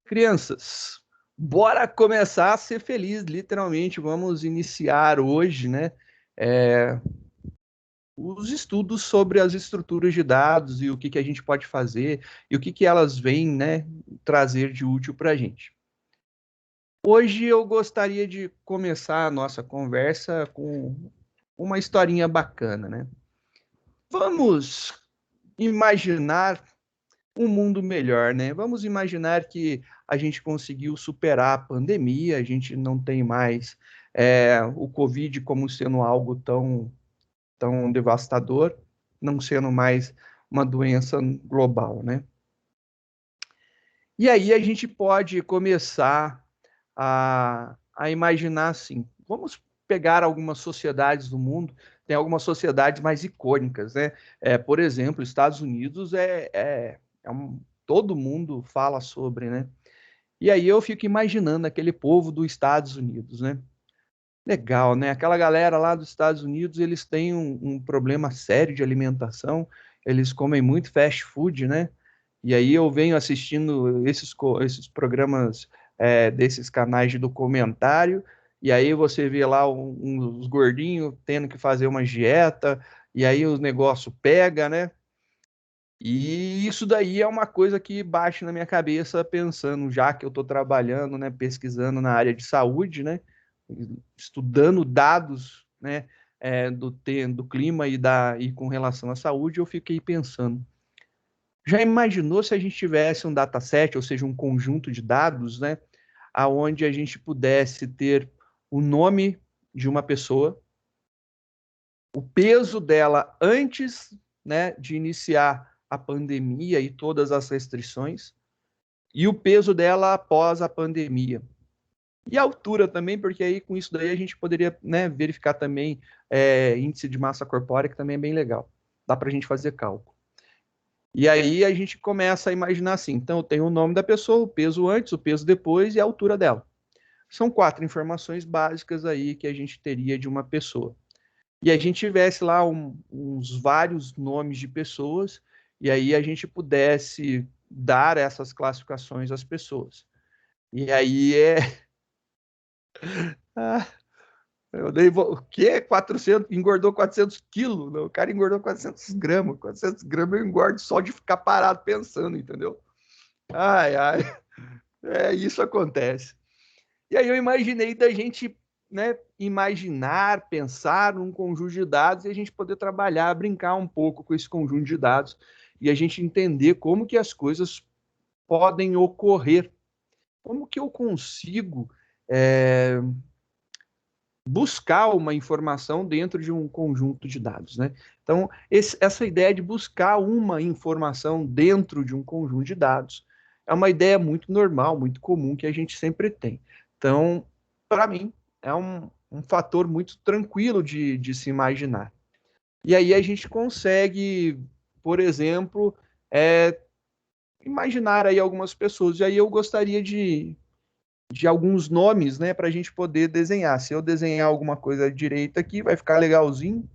Crianças, bora começar a ser feliz, literalmente. Vamos iniciar hoje, né, os estudos sobre as estruturas de dados e o que a gente pode fazer e o que elas vêm, né, trazer de útil para a gente. Hoje eu gostaria de começar a nossa conversa com uma historinha bacana, né? Vamos imaginar um mundo melhor, né? Vamos imaginar que a gente conseguiu superar a pandemia, a gente não tem mais o Covid como sendo algo tão devastador, não sendo mais uma doença global, né? E aí a gente pode começar a imaginar assim, vamos pegar algumas sociedades do mundo, tem algumas sociedades mais icônicas, né? Por exemplo, Estados Unidos todo mundo fala sobre, né? E aí eu fico imaginando aquele povo dos Estados Unidos, né? Legal, né? Aquela galera lá dos Estados Unidos, eles têm um problema sério de alimentação, eles comem muito fast food, né? E aí eu venho assistindo esses programas desses canais de documentário, e aí você vê lá uns gordinhos tendo que fazer uma dieta, e aí o negócio pega, né? E isso daí é uma coisa que bate na minha cabeça pensando, já que eu estou trabalhando, né, pesquisando na área de saúde, né, estudando dados, né, do clima e com relação à saúde, eu fiquei pensando, já imaginou se a gente tivesse um dataset, ou seja, um conjunto de dados, né, aonde a gente pudesse ter o nome de uma pessoa, o peso dela antes, né, de iniciar a pandemia e todas as restrições, e o peso dela após a pandemia. E a altura também, porque aí com isso daí a gente poderia, né, verificar também índice de massa corpórea, que também é bem legal. Dá para a gente fazer cálculo. E aí a gente começa a imaginar assim, então eu tenho o nome da pessoa, o peso antes, o peso depois e a altura dela. São 4 informações básicas aí que a gente teria de uma pessoa. E a gente tivesse lá uns vários nomes de pessoas, e aí a gente pudesse dar essas classificações às pessoas. E aí Ah, eu dei. O quê? 400, engordou 400 quilos? Não, o cara engordou 400 gramas. 400 gramas eu engordo só de ficar parado pensando, entendeu? Ai, ai. Isso acontece. E aí eu imaginei da gente, né, imaginar, pensar num conjunto de dados e a gente poder trabalhar, brincar um pouco com esse conjunto de dados e a gente entender como que as coisas podem ocorrer. Como que eu consigo buscar uma informação dentro de um conjunto de dados, né? Então, essa ideia de buscar uma informação dentro de um conjunto de dados é uma ideia muito normal, muito comum que a gente sempre tem. Então, para mim, é um fator muito tranquilo de se imaginar. E aí a gente consegue, por exemplo, imaginar aí algumas pessoas. E aí eu gostaria de alguns nomes, né, para a gente poder desenhar. Se eu desenhar alguma coisa à direita aqui, vai ficar legalzinho.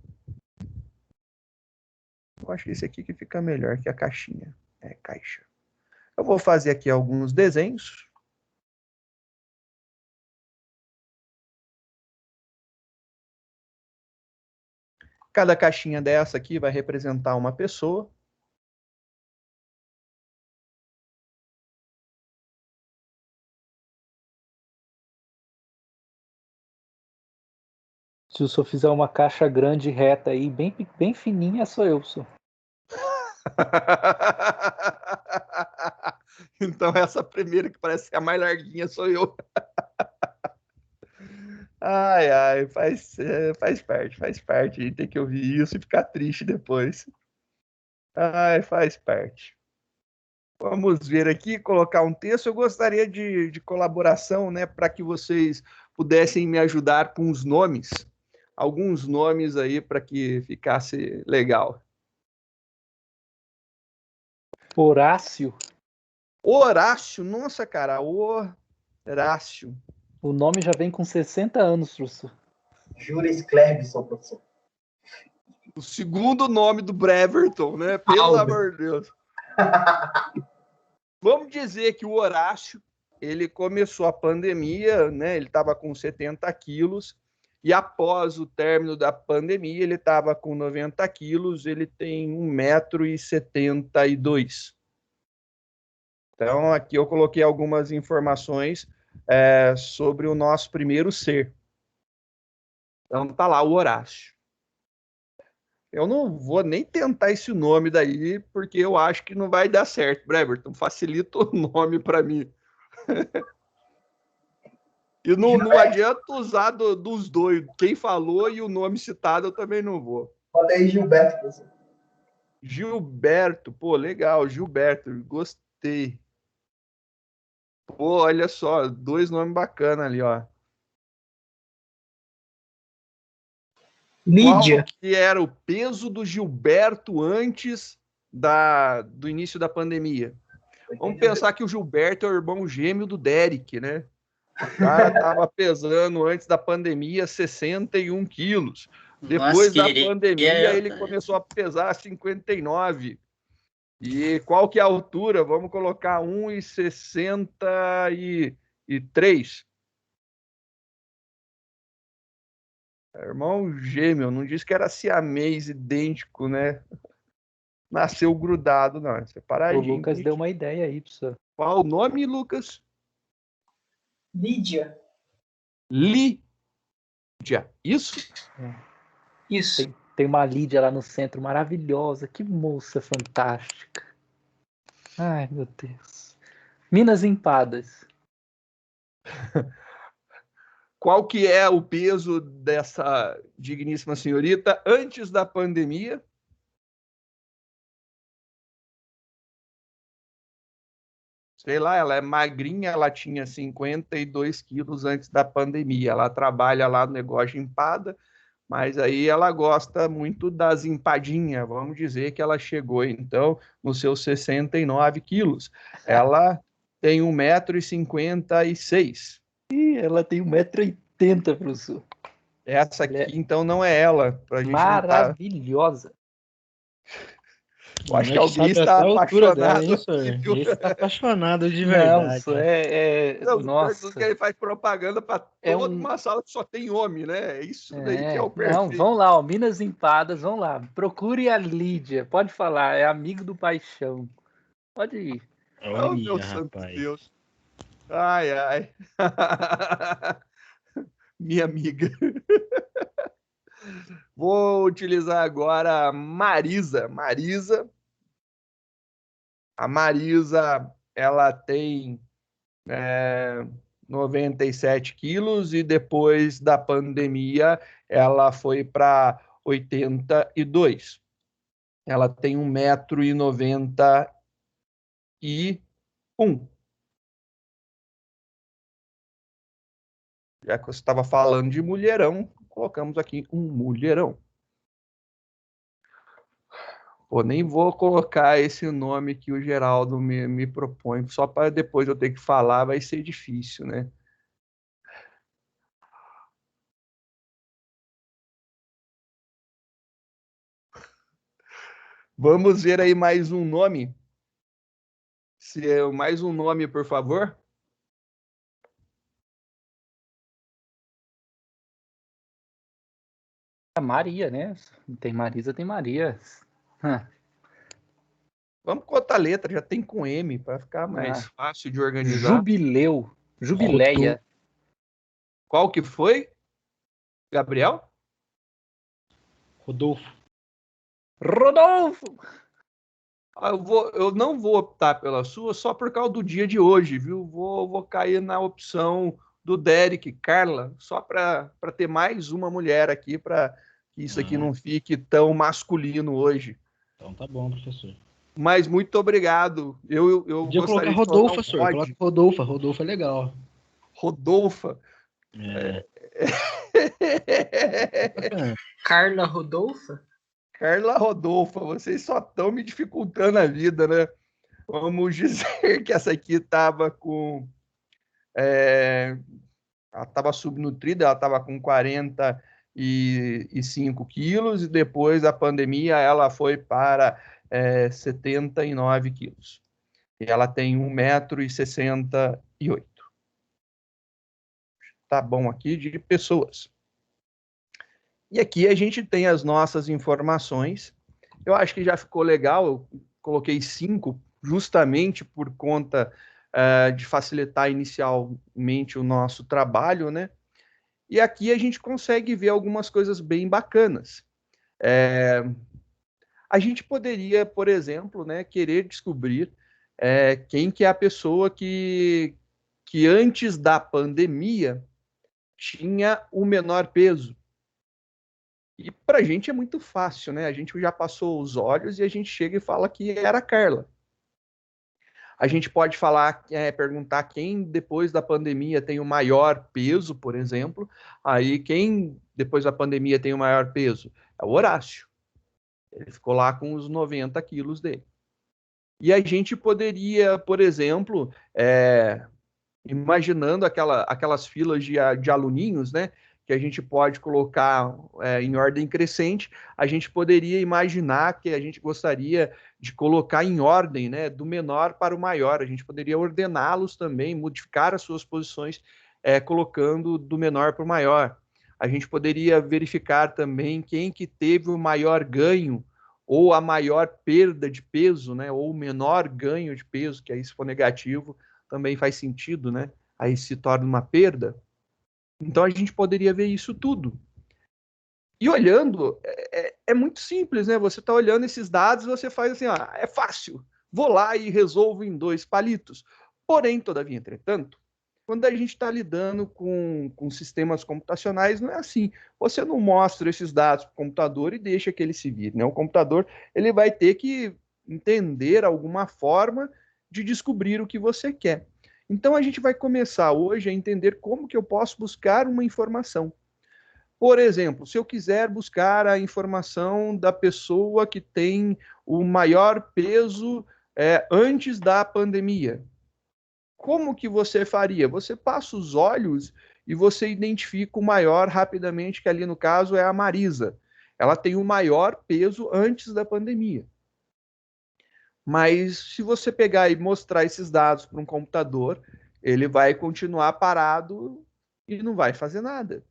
Eu acho que esse aqui que fica melhor que a caixinha. Caixa. Eu vou fazer aqui alguns desenhos. Cada caixinha dessa aqui vai representar uma pessoa. Se o senhor fizer uma caixa grande reta aí, bem fininha, sou eu, senhor. Então essa primeira que parece ser a mais larguinha sou eu. Ai, ai, faz parte. A gente tem que ouvir isso e ficar triste depois. Ai, faz parte. Vamos ver aqui, colocar um texto. Eu gostaria de colaboração, né, para que vocês pudessem me ajudar com os nomes. Alguns nomes aí para que ficasse legal. Horácio. Horácio, nossa, cara, Horácio. O nome já vem com 60 anos, professor. Juris Clerbson, professor. O segundo nome do Breverton, né? Pelo amor de Deus. Vamos dizer que o Horácio ele começou a pandemia, né? Ele estava com 70 quilos, e após o término da pandemia, ele estava com 90 quilos, ele tem 1,72 m. Então, aqui eu coloquei algumas informações sobre o nosso primeiro ser. Então, tá lá o Horácio. Eu não vou nem tentar esse nome daí, porque eu acho que não vai dar certo. Breverton, facilita o nome para mim. E não adianta usar dos dois. Quem falou e o nome citado eu também não vou. Bota aí Gilberto, professor. Gilberto, pô, legal, Gilberto, gostei. Pô, olha só, 2 nomes bacanas ali, ó. Lídia. Qual que era o peso do Gilberto antes do início da pandemia? Vamos pensar que o Gilberto é o irmão gêmeo do Derek, né? O cara estava pesando antes da pandemia 61 quilos. Depois da pandemia, ele começou a pesar 59. E qual que é a altura? Vamos colocar 1,63. Irmão gêmeo, não disse que era siamês idêntico, né? Nasceu grudado, não. É O separadinho. Lucas deu uma ideia aí, professor. Qual o nome, Lucas? Lídia. Lídia. Isso? Isso. Tem uma Lídia lá no centro maravilhosa. Que moça fantástica. Ai, meu Deus. Minas Empadas. Qual que é o peso dessa digníssima senhorita antes da pandemia? Sei lá, ela é magrinha, ela tinha 52 quilos antes da pandemia. Ela trabalha lá no negócio de empada, mas aí ela gosta muito das empadinhas. Vamos dizer que ela chegou, então, nos seus 69 quilos. Ela tem 1,56 m. Ih, ela tem 1,80 m, professor. Essa aqui, então, não é ela. Pra gente maravilhosa. Eu acho que alguém está apaixonado. Dela, hein, senhor? Viu? Esse está apaixonado de Não, verdade. isso Não, nossa. que ele faz propaganda para toda uma sala que só tem homem, né? É isso daí que é o perfeito. Não, vão lá, ó, Minas Empadas, vão lá. Procure a Lídia. Pode falar, é amigo do Paixão. Pode ir. Oh, meu santo Deus. Ai, ai. Minha amiga. Vou utilizar agora a Marisa. A Marisa, ela tem 97 quilos e depois da pandemia ela foi para 82. Ela tem 1,91 m. Já que você estava falando de mulherão, colocamos aqui um mulherão. Pô, nem vou colocar esse nome que o Geraldo me propõe, só para depois eu ter que falar, vai ser difícil, né? Vamos ver aí mais um nome. Mais um nome, por favor. A Maria, né? Tem Marisa, tem Maria. Vamos com outra letra, já tem com M, para ficar mais fácil de organizar. Jubileia. Qual que foi? Gabriel? Rodolfo. Eu não vou optar pela sua só por causa do dia de hoje, viu? Vou cair na opção do Derek, Carla, só para ter mais uma mulher aqui, para que isso aqui não fique tão masculino hoje. Então tá bom, professor. Mas muito obrigado. Eu podia colocar Rodolfo, professor. Coloca Rodolfo. Rodolfo é legal. Rodolfa. Carla Rodolfa? Carla Rodolfa, vocês só estão me dificultando a vida, né? Vamos dizer que essa aqui estava com... ela estava subnutrida, ela estava com 45 quilos e depois da pandemia ela foi para 79 quilos. E ela tem 1,68 m. tá bom aqui, de pessoas. E aqui a gente tem as nossas informações. Eu acho que já ficou legal, eu coloquei 5 justamente por conta de facilitar inicialmente o nosso trabalho, né? E aqui a gente consegue ver algumas coisas bem bacanas. A gente poderia, por exemplo, né, querer descobrir quem que é a pessoa que antes da pandemia tinha o menor peso. E para a gente é muito fácil, né? A gente já passou os olhos e a gente chega e fala que era a Carla. A gente pode falar, perguntar quem depois da pandemia tem o maior peso, por exemplo. Aí quem depois da pandemia tem o maior peso? É o Horácio. Ele ficou lá com os 90 quilos dele. E a gente poderia, por exemplo, imaginando aquelas filas de aluninhos, né? Que a gente pode colocar em ordem crescente, a gente poderia imaginar que a gente gostaria de colocar em ordem, né, do menor para o maior. A gente poderia ordená-los também, modificar as suas posições, colocando do menor para o maior. A gente poderia verificar também quem que teve o maior ganho ou a maior perda de peso, né, ou o menor ganho de peso, que aí se for negativo também faz sentido, né? Aí se torna uma perda. Então a gente poderia ver isso tudo. E olhando, é muito simples, né? Você está olhando esses dados, você faz assim, é fácil, vou lá e resolvo em 2 palitos. Porém, todavia, entretanto, quando a gente está lidando com sistemas computacionais, não é assim. Você não mostra esses dados para o computador e deixa que ele se vire, né? O computador ele vai ter que entender alguma forma de descobrir o que você quer. Então, a gente vai começar hoje a entender como que eu posso buscar uma informação. Por exemplo, se eu quiser buscar a informação da pessoa que tem o maior peso antes da pandemia, como que você faria? Você passa os olhos e você identifica o maior rapidamente, que ali no caso é a Marisa. Ela tem o maior peso antes da pandemia. Mas se você pegar e mostrar esses dados para um computador, ele vai continuar parado e não vai fazer nada.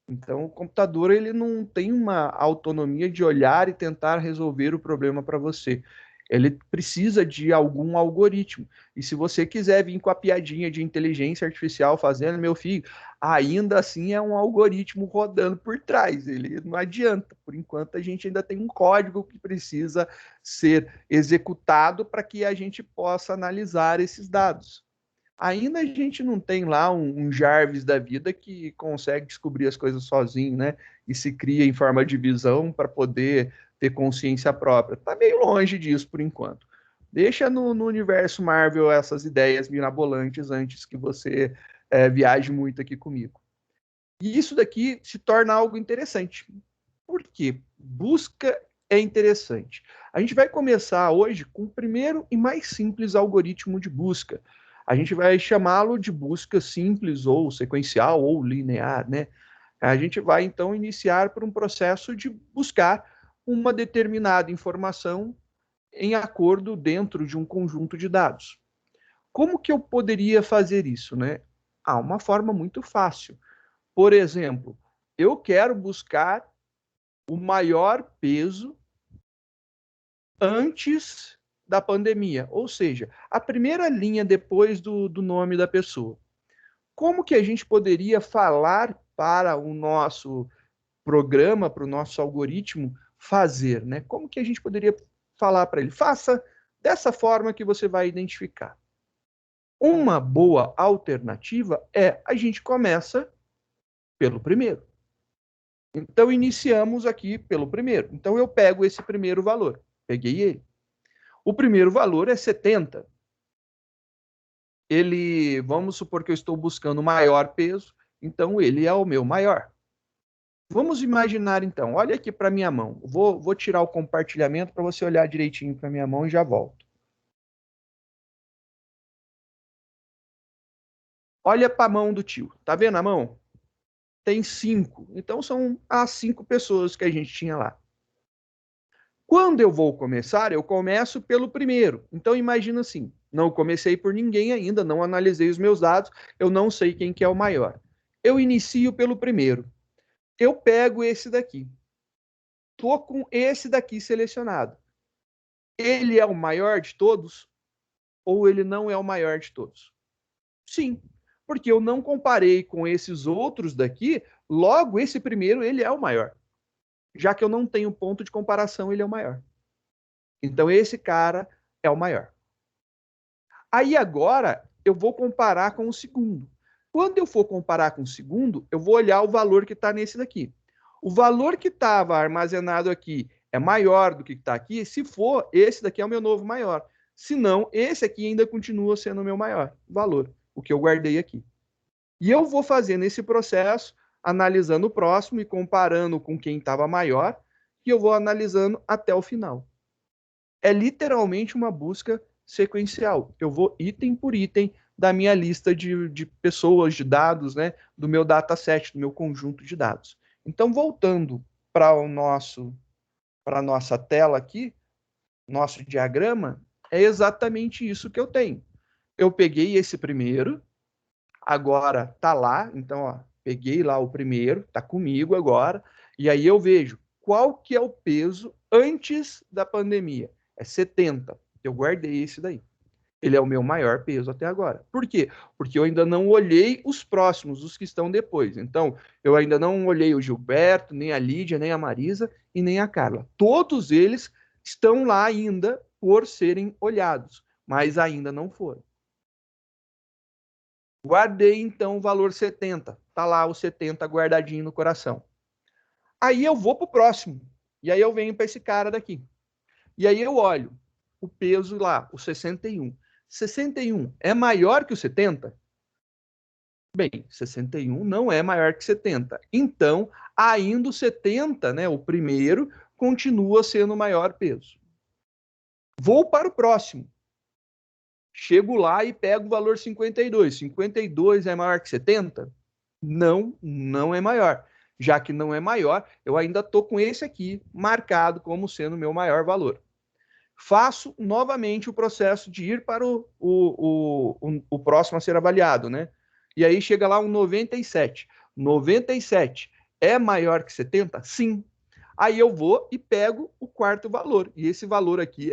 Então, o computador ele não tem uma autonomia de olhar e tentar resolver o problema para você. Ele precisa de algum algoritmo. E se você quiser vir com a piadinha de inteligência artificial fazendo, meu filho, ainda assim é um algoritmo rodando por trás. Ele não adianta. Por enquanto, a gente ainda tem um código que precisa ser executado para que a gente possa analisar esses dados. Ainda a gente não tem lá um Jarvis da vida que consegue descobrir as coisas sozinho, né? E se cria em forma de visão para poder ter consciência própria. Está meio longe disso por enquanto. Deixa no universo Marvel essas ideias mirabolantes antes que você viaje muito aqui comigo. E isso daqui se torna algo interessante. Por quê? Busca é interessante. A gente vai começar hoje com o primeiro e mais simples algoritmo de busca. A gente vai chamá-lo de busca simples, ou sequencial, ou linear, né? A gente vai, então, iniciar por um processo de buscar uma determinada informação em acordo dentro de um conjunto de dados. Como que eu poderia fazer isso, né? Uma forma muito fácil. Por exemplo, eu quero buscar o maior peso antes da pandemia, ou seja, a primeira linha depois do nome da pessoa. Como que a gente poderia falar para o nosso programa, para o nosso algoritmo fazer, né? Como que a gente poderia falar para ele? Faça dessa forma que você vai identificar. Uma boa alternativa é a gente começa pelo primeiro. Então, iniciamos aqui pelo primeiro. Então, eu pego esse primeiro valor. Peguei ele. O primeiro valor é 70. Vamos supor que eu estou buscando maior peso, então ele é o meu maior. Vamos imaginar então, olha aqui para minha mão. Vou tirar o compartilhamento para você olhar direitinho para minha mão e já volto. Olha para a mão do tio. Tá vendo a mão? Tem 5. Então são as 5 pessoas que a gente tinha lá. Quando eu vou começar, eu começo pelo primeiro. Então, imagina assim, não comecei por ninguém ainda, não analisei os meus dados, eu não sei quem que é o maior. Eu inicio pelo primeiro. Eu pego esse daqui. Estou com esse daqui selecionado. Ele é o maior de todos? Ou ele não é o maior de todos? Sim, porque eu não comparei com esses outros daqui, logo esse primeiro ele é o maior. Já que eu não tenho ponto de comparação, ele é o maior. Então esse cara é o maior. Aí agora eu vou comparar com o segundo. Quando eu for comparar com o segundo, eu vou olhar o valor que está nesse daqui. O valor que estava armazenado aqui é maior do que está aqui. Se for, esse daqui é o meu novo maior. Se não, esse aqui ainda continua sendo o meu maior valor, o que eu guardei aqui. E eu vou fazendo esse processo, analisando o próximo e comparando com quem estava maior, e eu vou analisando até o final. É literalmente uma busca sequencial. Eu vou item por item da minha lista de pessoas, de dados, né, do meu dataset, do meu conjunto de dados. Então, voltando para a nossa tela aqui, nosso diagrama, é exatamente isso que eu tenho. Eu peguei esse primeiro, agora tá lá, então, ó, peguei lá o primeiro, tá comigo agora, e aí eu vejo qual que é o peso antes da pandemia. É 70. Eu guardei esse daí. Ele é o meu maior peso até agora. Por quê? Porque eu ainda não olhei os próximos, os que estão depois. Então, eu ainda não olhei o Gilberto, nem a Lídia, nem a Marisa e nem a Carla. Todos eles estão lá ainda por serem olhados, mas ainda não foram. Guardei, então, o valor 70. Tá lá o 70 guardadinho no coração. Aí eu vou pro próximo. E aí eu venho para esse cara daqui. E aí eu olho o peso lá, o 61. 61 é maior que o 70? Bem, 61 não é maior que 70. Então, ainda o 70, né, o primeiro, continua sendo o maior peso. Vou para o próximo. Chego lá e pego o valor 52. 52 é maior que 70? Não, não é maior. Já que não é maior, eu ainda estou com esse aqui marcado como sendo o meu maior valor. Faço novamente o processo de ir para o próximo a ser avaliado, né? E aí chega lá um 97. 97 é maior que 70? Sim. Aí eu vou e pego o quarto valor. E esse valor aqui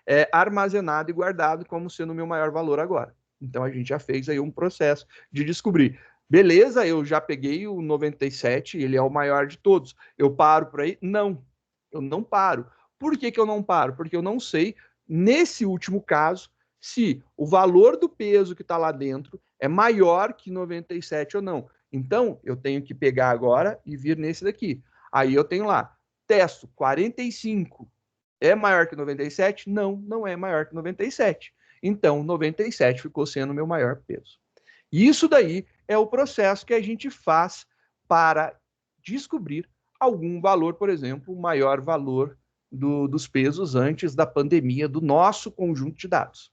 é armazenado e guardado como sendo o meu maior valor agora. Então a gente já fez aí um processo de descobrir. Beleza, eu já peguei o 97, ele é o maior de todos. Eu paro por aí? Não, eu não paro. Por que eu não paro? Porque eu não sei, nesse último caso, se o valor do peso que está lá dentro é maior que 97 ou não. Então, eu tenho que pegar agora e vir nesse daqui. Aí eu tenho lá, testo 45. É maior que 97? Não, não é maior que 97. Então, 97 ficou sendo o meu maior peso. E isso daí é o processo que a gente faz para descobrir algum valor, por exemplo, o maior valor dos pesos antes da pandemia do nosso conjunto de dados.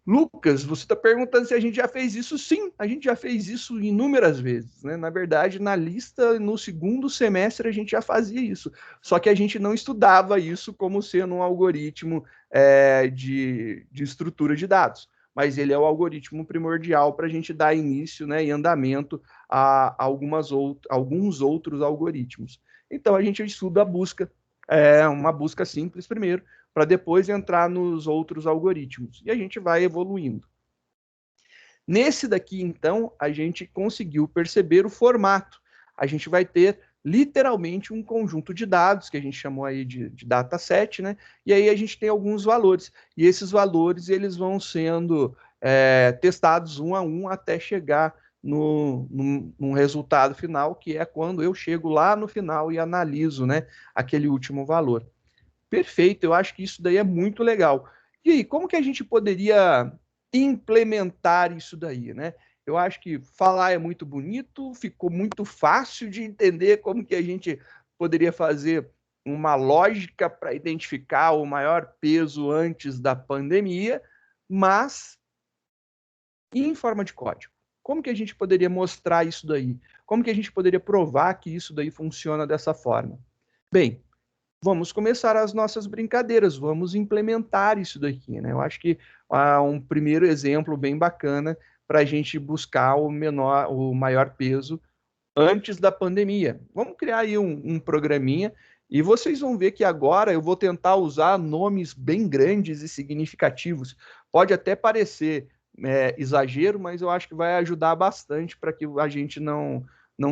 Lucas, você está perguntando se a gente já fez isso? Sim, a gente já fez isso inúmeras vezes, né? Na verdade, na lista, no segundo semestre, a gente já fazia isso. Só que a gente não estudava isso como sendo um algoritmo de estrutura de dados. Mas ele é o algoritmo primordial para a gente dar início, né, e andamento a alguns outros algoritmos. Então, a gente estuda a busca, uma busca simples primeiro, para depois entrar nos outros algoritmos. E a gente vai evoluindo. Nesse daqui, então, a gente conseguiu perceber o formato. A gente vai ter literalmente um conjunto de dados, que a gente chamou aí de dataset, né? E aí a gente tem alguns valores. E esses valores, eles vão sendo testados um a um até chegar num resultado final, que é quando eu chego lá no final e analiso, né, aquele último valor. Perfeito, eu acho que isso daí é muito legal. E aí, como que a gente poderia implementar isso daí, né? Eu acho que falar é muito bonito, ficou muito fácil de entender como que a gente poderia fazer uma lógica para identificar o maior peso antes da pandemia, mas em forma de código. Como que a gente poderia mostrar isso daí? Como que a gente poderia provar que isso daí funciona dessa forma? Bem, vamos começar as nossas brincadeiras, vamos implementar isso daqui, né? Eu acho que um primeiro exemplo bem bacana para a gente buscar o maior peso antes da pandemia. Vamos criar aí um programinha e vocês vão ver que agora eu vou tentar usar nomes bem grandes e significativos. Pode até parecer exagero, mas eu acho que vai ajudar bastante para que a gente não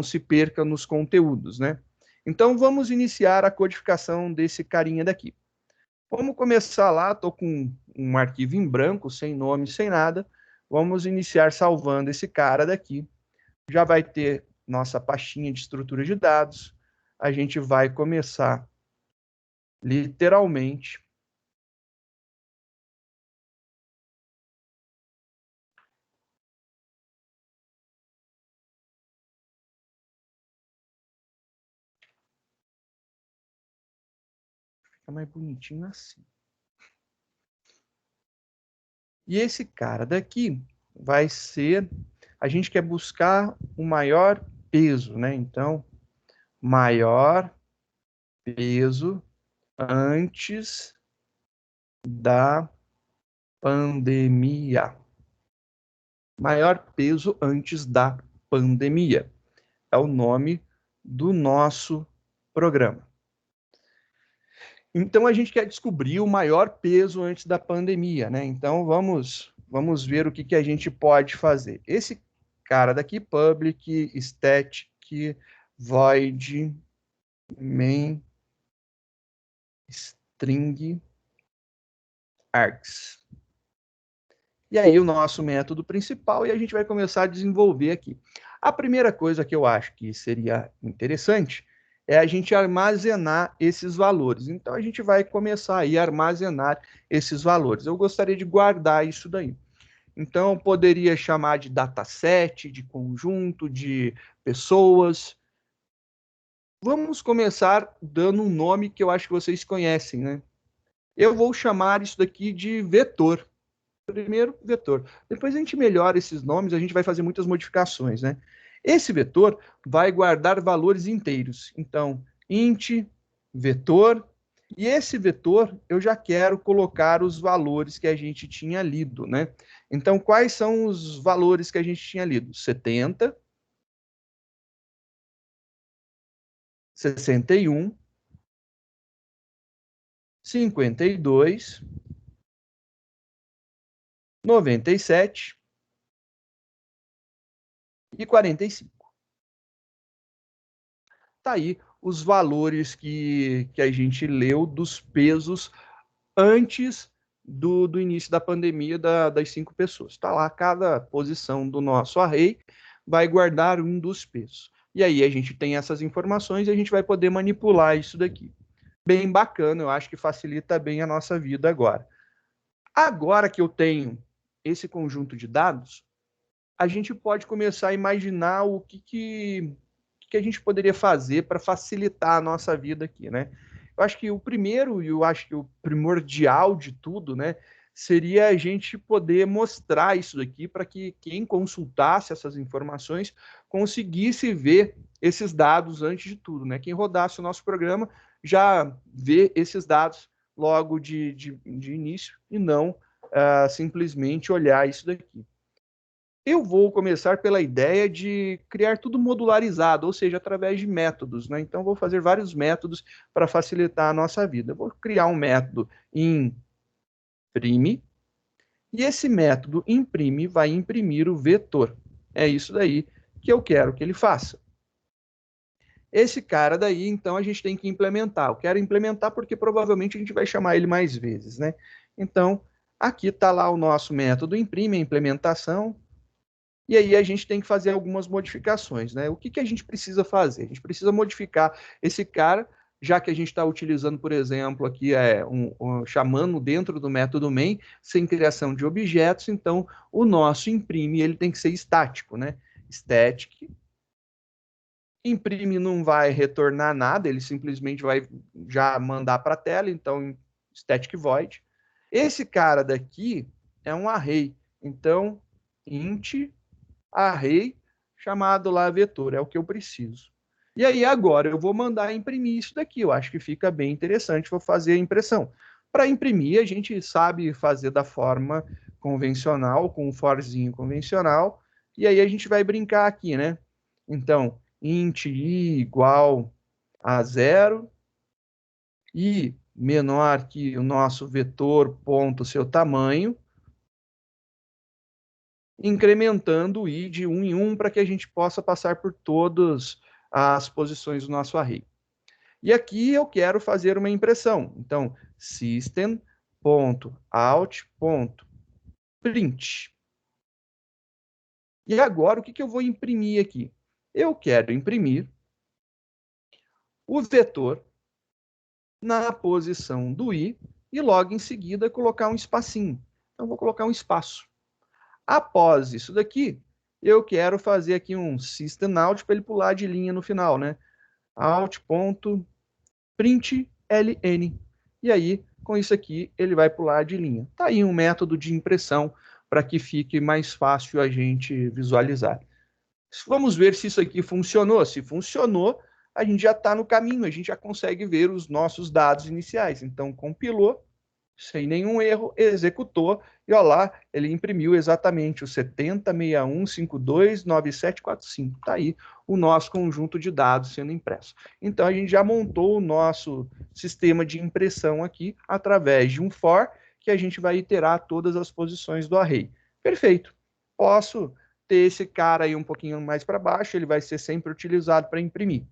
se perca nos conteúdos, né? Então, vamos iniciar a codificação desse carinha daqui. Vamos começar lá, estou com um arquivo em branco, sem nome, sem nada. Vamos iniciar salvando esse cara daqui. Já vai ter nossa pastinha de estrutura de dados. A gente vai começar, literalmente, fica mais bonitinho assim. E esse cara daqui vai ser... A gente quer buscar o maior peso, né? Então, maior peso antes da pandemia. Maior peso antes da pandemia. É o nome do nosso programa. Então, a gente quer descobrir o maior peso antes da pandemia, né? Então, vamos ver o que a gente pode fazer. Esse cara daqui, public static void main string args. E aí o nosso método principal, e a gente vai começar a desenvolver aqui. A primeira coisa que eu acho que seria interessante é a gente armazenar esses valores. Então, a gente vai começar aí a armazenar esses valores. Eu gostaria de guardar isso daí. Então, poderia chamar de dataset, de conjunto, de pessoas. Vamos começar dando um nome que eu acho que vocês conhecem, né? Eu vou chamar isso daqui de vetor. Primeiro, vetor. Depois a gente melhora esses nomes, a gente vai fazer muitas modificações, né? Esse vetor vai guardar valores inteiros. Então, int, vetor, e esse vetor eu já quero colocar os valores que a gente tinha lido, né? Então, quais são os valores que a gente tinha lido? 70, 61, 52, 97 e 45. Tá aí os valores que a gente leu dos pesos antes do início da pandemia das 5 pessoas. Está lá, cada posição do nosso array vai guardar um dos pesos. E aí a gente tem essas informações e a gente vai poder manipular isso daqui. Bem bacana, eu acho que facilita bem a nossa vida agora. Agora que eu tenho esse conjunto de dados, a gente pode começar a imaginar o que a gente poderia fazer para facilitar a nossa vida aqui, né? Eu acho que o primeiro, e eu acho que o primordial de tudo, né, seria a gente poder mostrar isso daqui para que quem consultasse essas informações conseguisse ver esses dados antes de tudo, né? Quem rodasse o nosso programa já vê esses dados logo de início e não simplesmente olhar isso daqui. Eu vou começar pela ideia de criar tudo modularizado, ou seja, através de métodos, né? Então, vou fazer vários métodos para facilitar a nossa vida. Vou criar um método imprime, e esse método imprime vai imprimir o vetor. É isso daí que eu quero que ele faça. Esse cara daí, então, a gente tem que implementar. Eu quero implementar porque provavelmente a gente vai chamar ele mais vezes, né? Então, aqui está lá o nosso método imprime, a implementação. E aí a gente tem que fazer algumas modificações, né? O que a gente precisa fazer? A gente precisa modificar esse cara, já que a gente está utilizando, por exemplo, aqui chamando dentro do método main, sem criação de objetos, então o nosso imprime ele tem que ser estático, né? Static. Imprime não vai retornar nada, ele simplesmente vai já mandar para a tela, então static void. Esse cara daqui é um array, então int array chamado lá vetor, é o que eu preciso. E aí agora eu vou mandar imprimir isso daqui. Eu acho que fica bem interessante, vou fazer a impressão. Para imprimir, a gente sabe fazer da forma convencional, com um forzinho convencional, e aí a gente vai brincar aqui, né? Então, int i igual a 0, i menor que o nosso vetor ponto seu tamanho, incrementando o i de 1 em 1 para que a gente possa passar por todas as posições do nosso array. E aqui eu quero fazer uma impressão. Então, system.out.print. E agora, o que eu vou imprimir aqui? Eu quero imprimir o vetor na posição do i e logo em seguida colocar um espacinho. Então, vou colocar um espaço. Após isso daqui, eu quero fazer aqui um system.out para ele pular de linha no final, né? out.println. E aí, com isso aqui, ele vai pular de linha. Tá aí um método de impressão para que fique mais fácil a gente visualizar. Vamos ver se isso aqui funcionou. Se funcionou, a gente já está no caminho, a gente já consegue ver os nossos dados iniciais. Então, compilou, sem nenhum erro, executou, e olha lá, ele imprimiu exatamente o 7061529745. Está aí o nosso conjunto de dados sendo impresso. Então, a gente já montou o nosso sistema de impressão aqui, através de um for, que a gente vai iterar todas as posições do array. Perfeito. Posso ter esse cara aí um pouquinho mais para baixo, ele vai ser sempre utilizado para imprimir.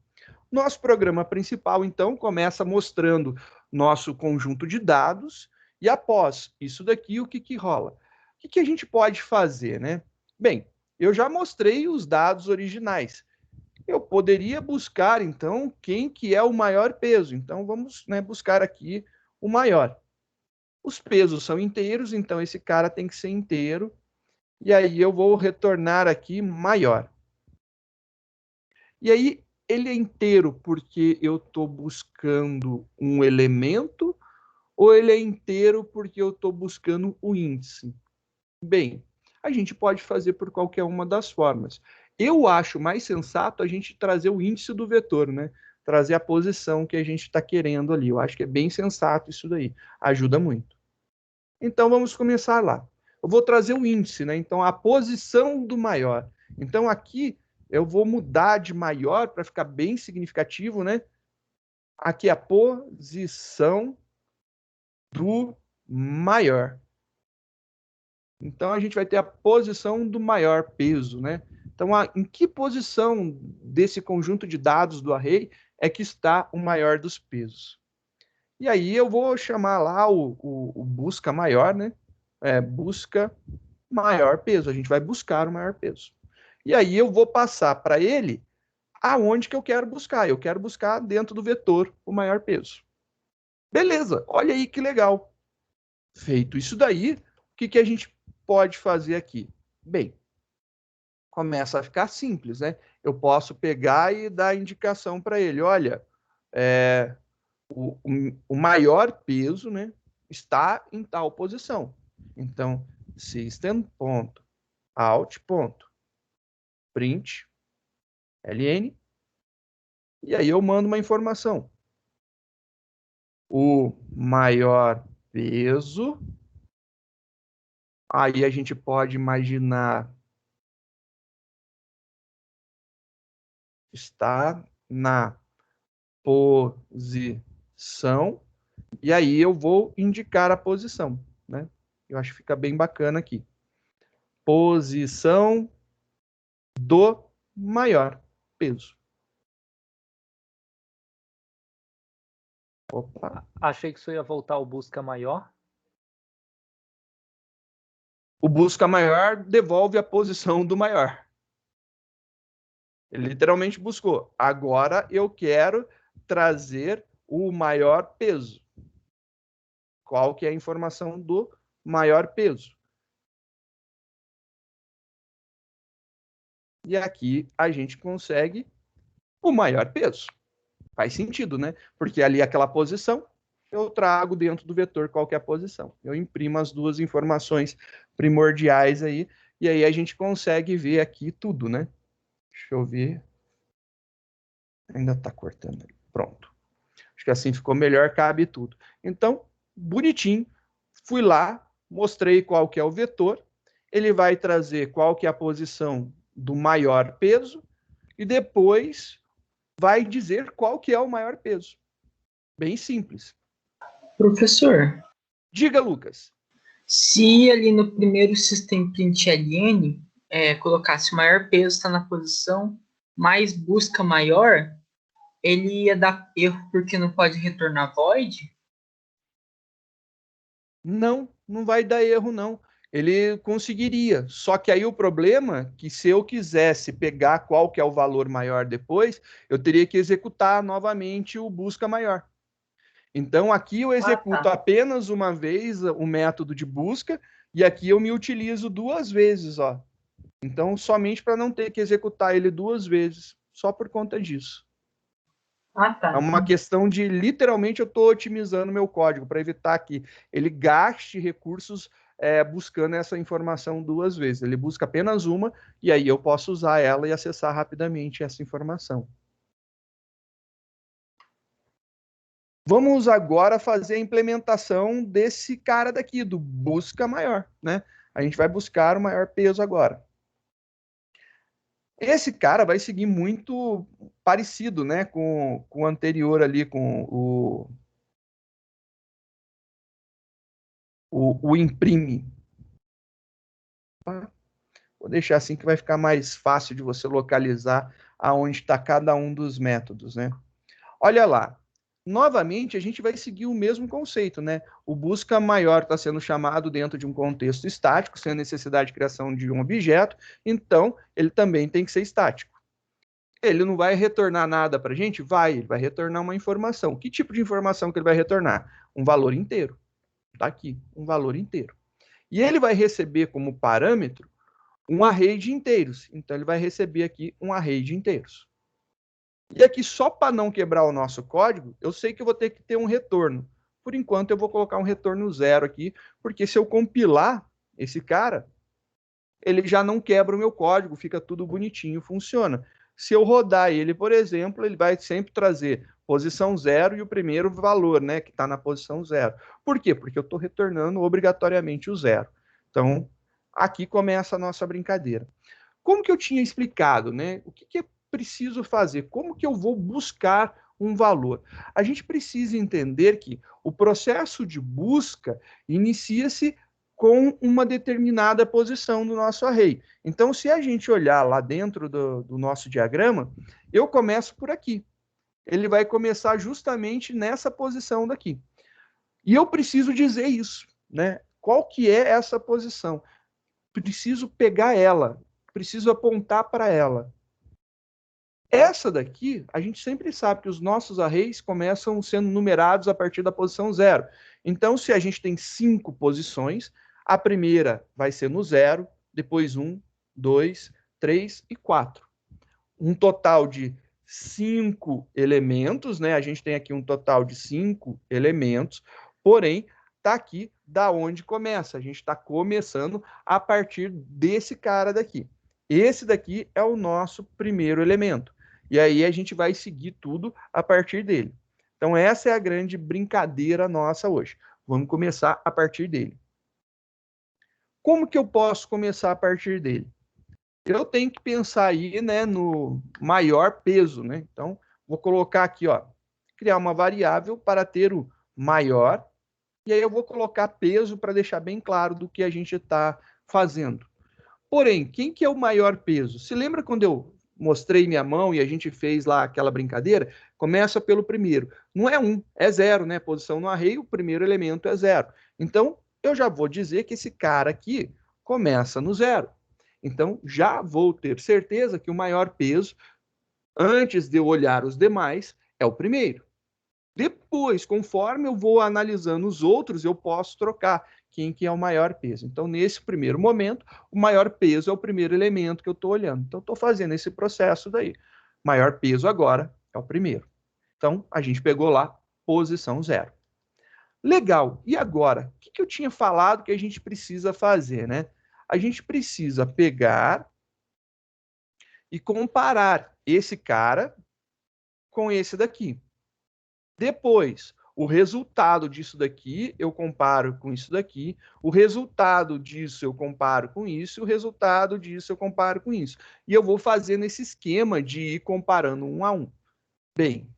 Nosso programa principal, então, começa mostrando nosso conjunto de dados, e após isso daqui, o que rola? O que a gente pode fazer, né? Bem, eu já mostrei os dados originais. Eu poderia buscar, então, quem que é o maior peso. Então, vamos, né, buscar aqui o maior. Os pesos são inteiros, então esse cara tem que ser inteiro. E aí eu vou retornar aqui maior. E aí, ele é inteiro porque eu estou buscando um elemento, ou ele é inteiro porque eu estou buscando o índice? Bem, a gente pode fazer por qualquer uma das formas. Eu acho mais sensato a gente trazer o índice do vetor, né? Trazer a posição que a gente está querendo ali. Eu acho que é bem sensato isso daí. Ajuda muito. Então, vamos começar lá. Eu vou trazer o índice, né? Então, a posição do maior. Então, aqui, eu vou mudar de maior para ficar bem significativo, né? Aqui é a posição do maior. Então, a gente vai ter a posição do maior peso, né? Então, em que posição desse conjunto de dados do array é que está o maior dos pesos? E aí eu vou chamar lá o busca maior, né? Busca maior peso. A gente vai buscar o maior peso. E aí eu vou passar para ele aonde que eu quero buscar. Eu quero buscar dentro do vetor o maior peso. Beleza, olha aí que legal. Feito isso daí, o que a gente pode fazer aqui? Bem, começa a ficar simples, né? Eu posso pegar e dar indicação para ele. Olha, o maior peso, né, está em tal posição. Então, system.out.print ln, e aí eu mando uma informação. O maior peso, aí a gente pode imaginar, está na posição, e aí eu vou indicar a posição, né? Eu acho que fica bem bacana aqui. Posição do maior peso. Opa. Achei que você ia voltar ao busca maior. O busca maior devolve a posição do maior. Ele literalmente buscou. Agora eu quero trazer o maior peso. Qual que é a informação do maior peso? E aqui a gente consegue o maior peso. Faz sentido, né? Porque ali aquela posição, eu trago dentro do vetor qual que é a posição. Eu imprimo as duas informações primordiais aí, e aí a gente consegue ver aqui tudo, né? Deixa eu ver. Ainda está cortando ali. Pronto. Acho que assim ficou melhor, cabe tudo. Então, bonitinho. Fui lá, mostrei qual que é o vetor. Ele vai trazer qual que é a posição do maior peso e depois vai dizer qual que é o maior peso. Bem simples. Professor, Diga, Lucas. se ali no primeiro system print ln colocasse o maior peso está na posição, mais busca maior, ele ia dar erro porque não pode retornar void? Não, não vai dar erro, não. Ele conseguiria. Só que aí o problema é que se eu quisesse pegar qual que é o valor maior depois, eu teria que executar novamente o busca maior. Então, aqui eu executo apenas uma vez o método de busca e aqui eu me utilizo duas vezes, ó. Então, somente para não ter que executar ele duas vezes, só por conta disso. É uma questão de, literalmente, eu estou otimizando meu código para evitar que ele gaste recursos buscando essa informação duas vezes. Ele busca apenas uma e aí eu posso usar ela e acessar rapidamente essa informação. Vamos agora fazer a implementação desse cara daqui, do busca maior, né? A gente vai buscar o maior peso agora. Esse cara vai seguir muito parecido, né, com o anterior ali, com o imprime. Vou deixar assim que vai ficar mais fácil de você localizar aonde está cada um dos métodos, né? Olha lá. Novamente, a gente vai seguir o mesmo conceito, né? O busca maior está sendo chamado dentro de um contexto estático, sem a necessidade de criação de um objeto, então ele também tem que ser estático. Ele não vai retornar nada para a gente? Ele vai retornar uma informação. Que tipo de informação que ele vai retornar? Um valor inteiro. Está aqui, um valor inteiro. E ele vai receber como parâmetro um array de inteiros. Então, ele vai receber aqui um array de inteiros. E aqui, só para não quebrar o nosso código, eu sei que eu vou ter que ter um retorno. Por enquanto, eu vou colocar um retorno 0 aqui, porque se eu compilar esse cara, ele já não quebra o meu código, fica tudo bonitinho, funciona. Se eu rodar ele, por exemplo, ele vai sempre trazer posição 0 e o primeiro valor, né, que está na posição 0. Por quê? Porque eu estou retornando obrigatoriamente o 0. Então, aqui começa a nossa brincadeira. Como que eu tinha explicado, né? O que é preciso fazer? Como que eu vou buscar um valor? A gente precisa entender que o processo de busca inicia-se com uma determinada posição do nosso array. Então, se a gente olhar lá dentro do nosso diagrama, eu começo por aqui. Ele vai começar justamente nessa posição daqui. E eu preciso dizer isso, né? Qual que é essa posição? Preciso pegar ela, preciso apontar para ela. Essa daqui, a gente sempre sabe que os nossos arrays começam sendo numerados a partir da posição 0. Então, se a gente tem 5 posições, a primeira vai ser no 0, depois 1, 2, 3 e 4. Um total de 5 elementos, né? A gente tem aqui um total de 5 elementos, porém, está aqui da onde começa. A gente está começando a partir desse cara daqui. Esse daqui é o nosso primeiro elemento. E aí a gente vai seguir tudo a partir dele. Então, essa é a grande brincadeira nossa hoje. Vamos começar a partir dele. Como que eu posso começar a partir dele? Eu tenho que pensar aí, né, no maior peso, né? Então, vou colocar aqui, ó, criar uma variável para ter o maior, e aí eu vou colocar peso para deixar bem claro do que a gente está fazendo. Porém, quem que é o maior peso? Se lembra quando eu mostrei minha mão e a gente fez lá aquela brincadeira? Começa pelo primeiro. Não é 1, é 0, né? Posição no array, o primeiro elemento é 0. Então, eu já vou dizer que esse cara aqui começa no 0. Então, já vou ter certeza que o maior peso, antes de eu olhar os demais, é o primeiro. Depois, conforme eu vou analisando os outros, eu posso trocar quem que é o maior peso. Então, nesse primeiro momento, o maior peso é o primeiro elemento que eu estou olhando. Então, estou fazendo esse processo daí. Maior peso agora é o primeiro. Então, a gente pegou lá posição 0. Legal. E agora? O que eu tinha falado que a gente precisa fazer, né? A gente precisa pegar e comparar esse cara com esse daqui. Depois, o resultado disso daqui eu comparo com isso daqui, o resultado disso eu comparo com isso, o resultado disso eu comparo com isso. E eu vou fazendo esse esquema de ir comparando um a um. Bem,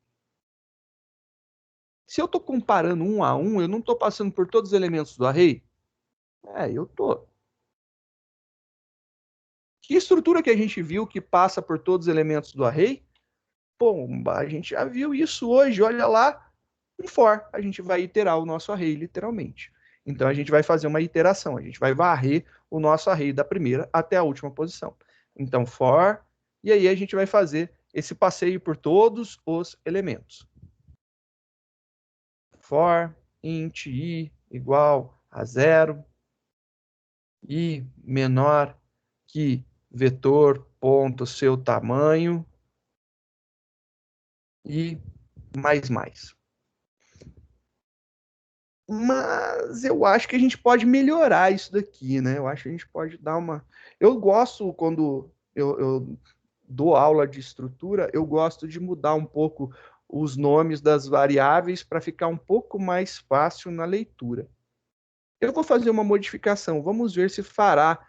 se eu estou comparando um a um, eu não estou passando por todos os elementos do array? Eu estou. Que estrutura que a gente viu que passa por todos os elementos do array? Pomba, a gente já viu isso hoje, olha lá. Um for, a gente vai iterar o nosso array, literalmente. Então, a gente vai fazer uma iteração, a gente vai varrer o nosso array da primeira até a última posição. Então, for, e aí a gente vai fazer esse passeio por todos os elementos. For, int i igual a 0, i menor que vetor ponto seu tamanho, e mais. Mas eu acho que a gente pode melhorar isso daqui, né? Eu acho que a gente pode dar uma... Eu gosto, quando eu dou aula de estrutura, eu gosto de mudar um pouco os nomes das variáveis para ficar um pouco mais fácil na leitura. Eu vou fazer uma modificação, vamos ver se fará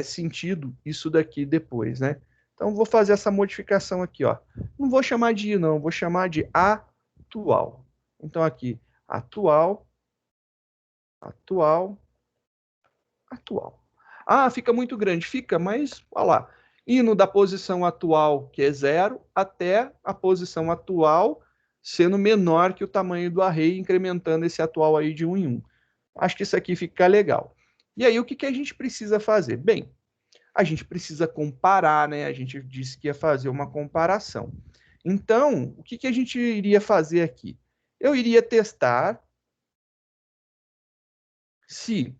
sentido isso daqui depois, né? Então, vou fazer essa modificação aqui, ó. Não vou chamar de i, não, vou chamar de atual. Então, aqui, atual. Ah, fica muito grande. Fica, mas, olha lá. Indo da posição atual, que é 0, até a posição atual sendo menor que o tamanho do array, incrementando esse atual aí de 1 em 1. Acho que isso aqui fica legal. E aí, o que a gente precisa fazer? Bem, a gente precisa comparar, né? A gente disse que ia fazer uma comparação. Então, o que a gente iria fazer aqui? Eu iria testar se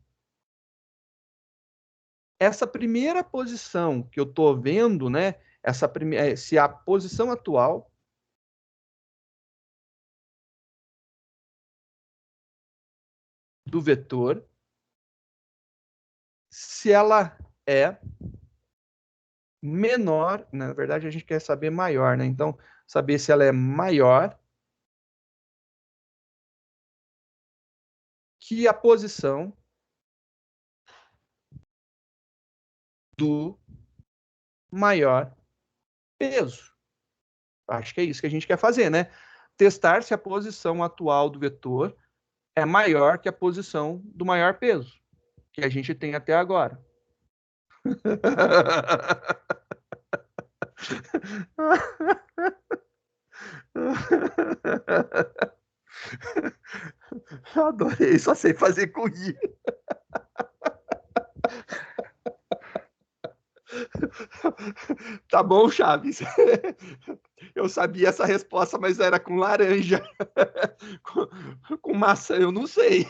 essa primeira posição que eu estou vendo, né? Se a posição atual do vetor, se ela é menor, na verdade a gente quer saber maior, né? Então, saber se ela é maior que a posição do maior peso. Acho que é isso que a gente quer fazer, né? Testar se a posição atual do vetor é maior que a posição do maior peso que a gente tem até agora. Adorei, só sei fazer com i. Tá bom, Chaves. Eu sabia essa resposta, mas era com laranja. Com maçã, eu não sei.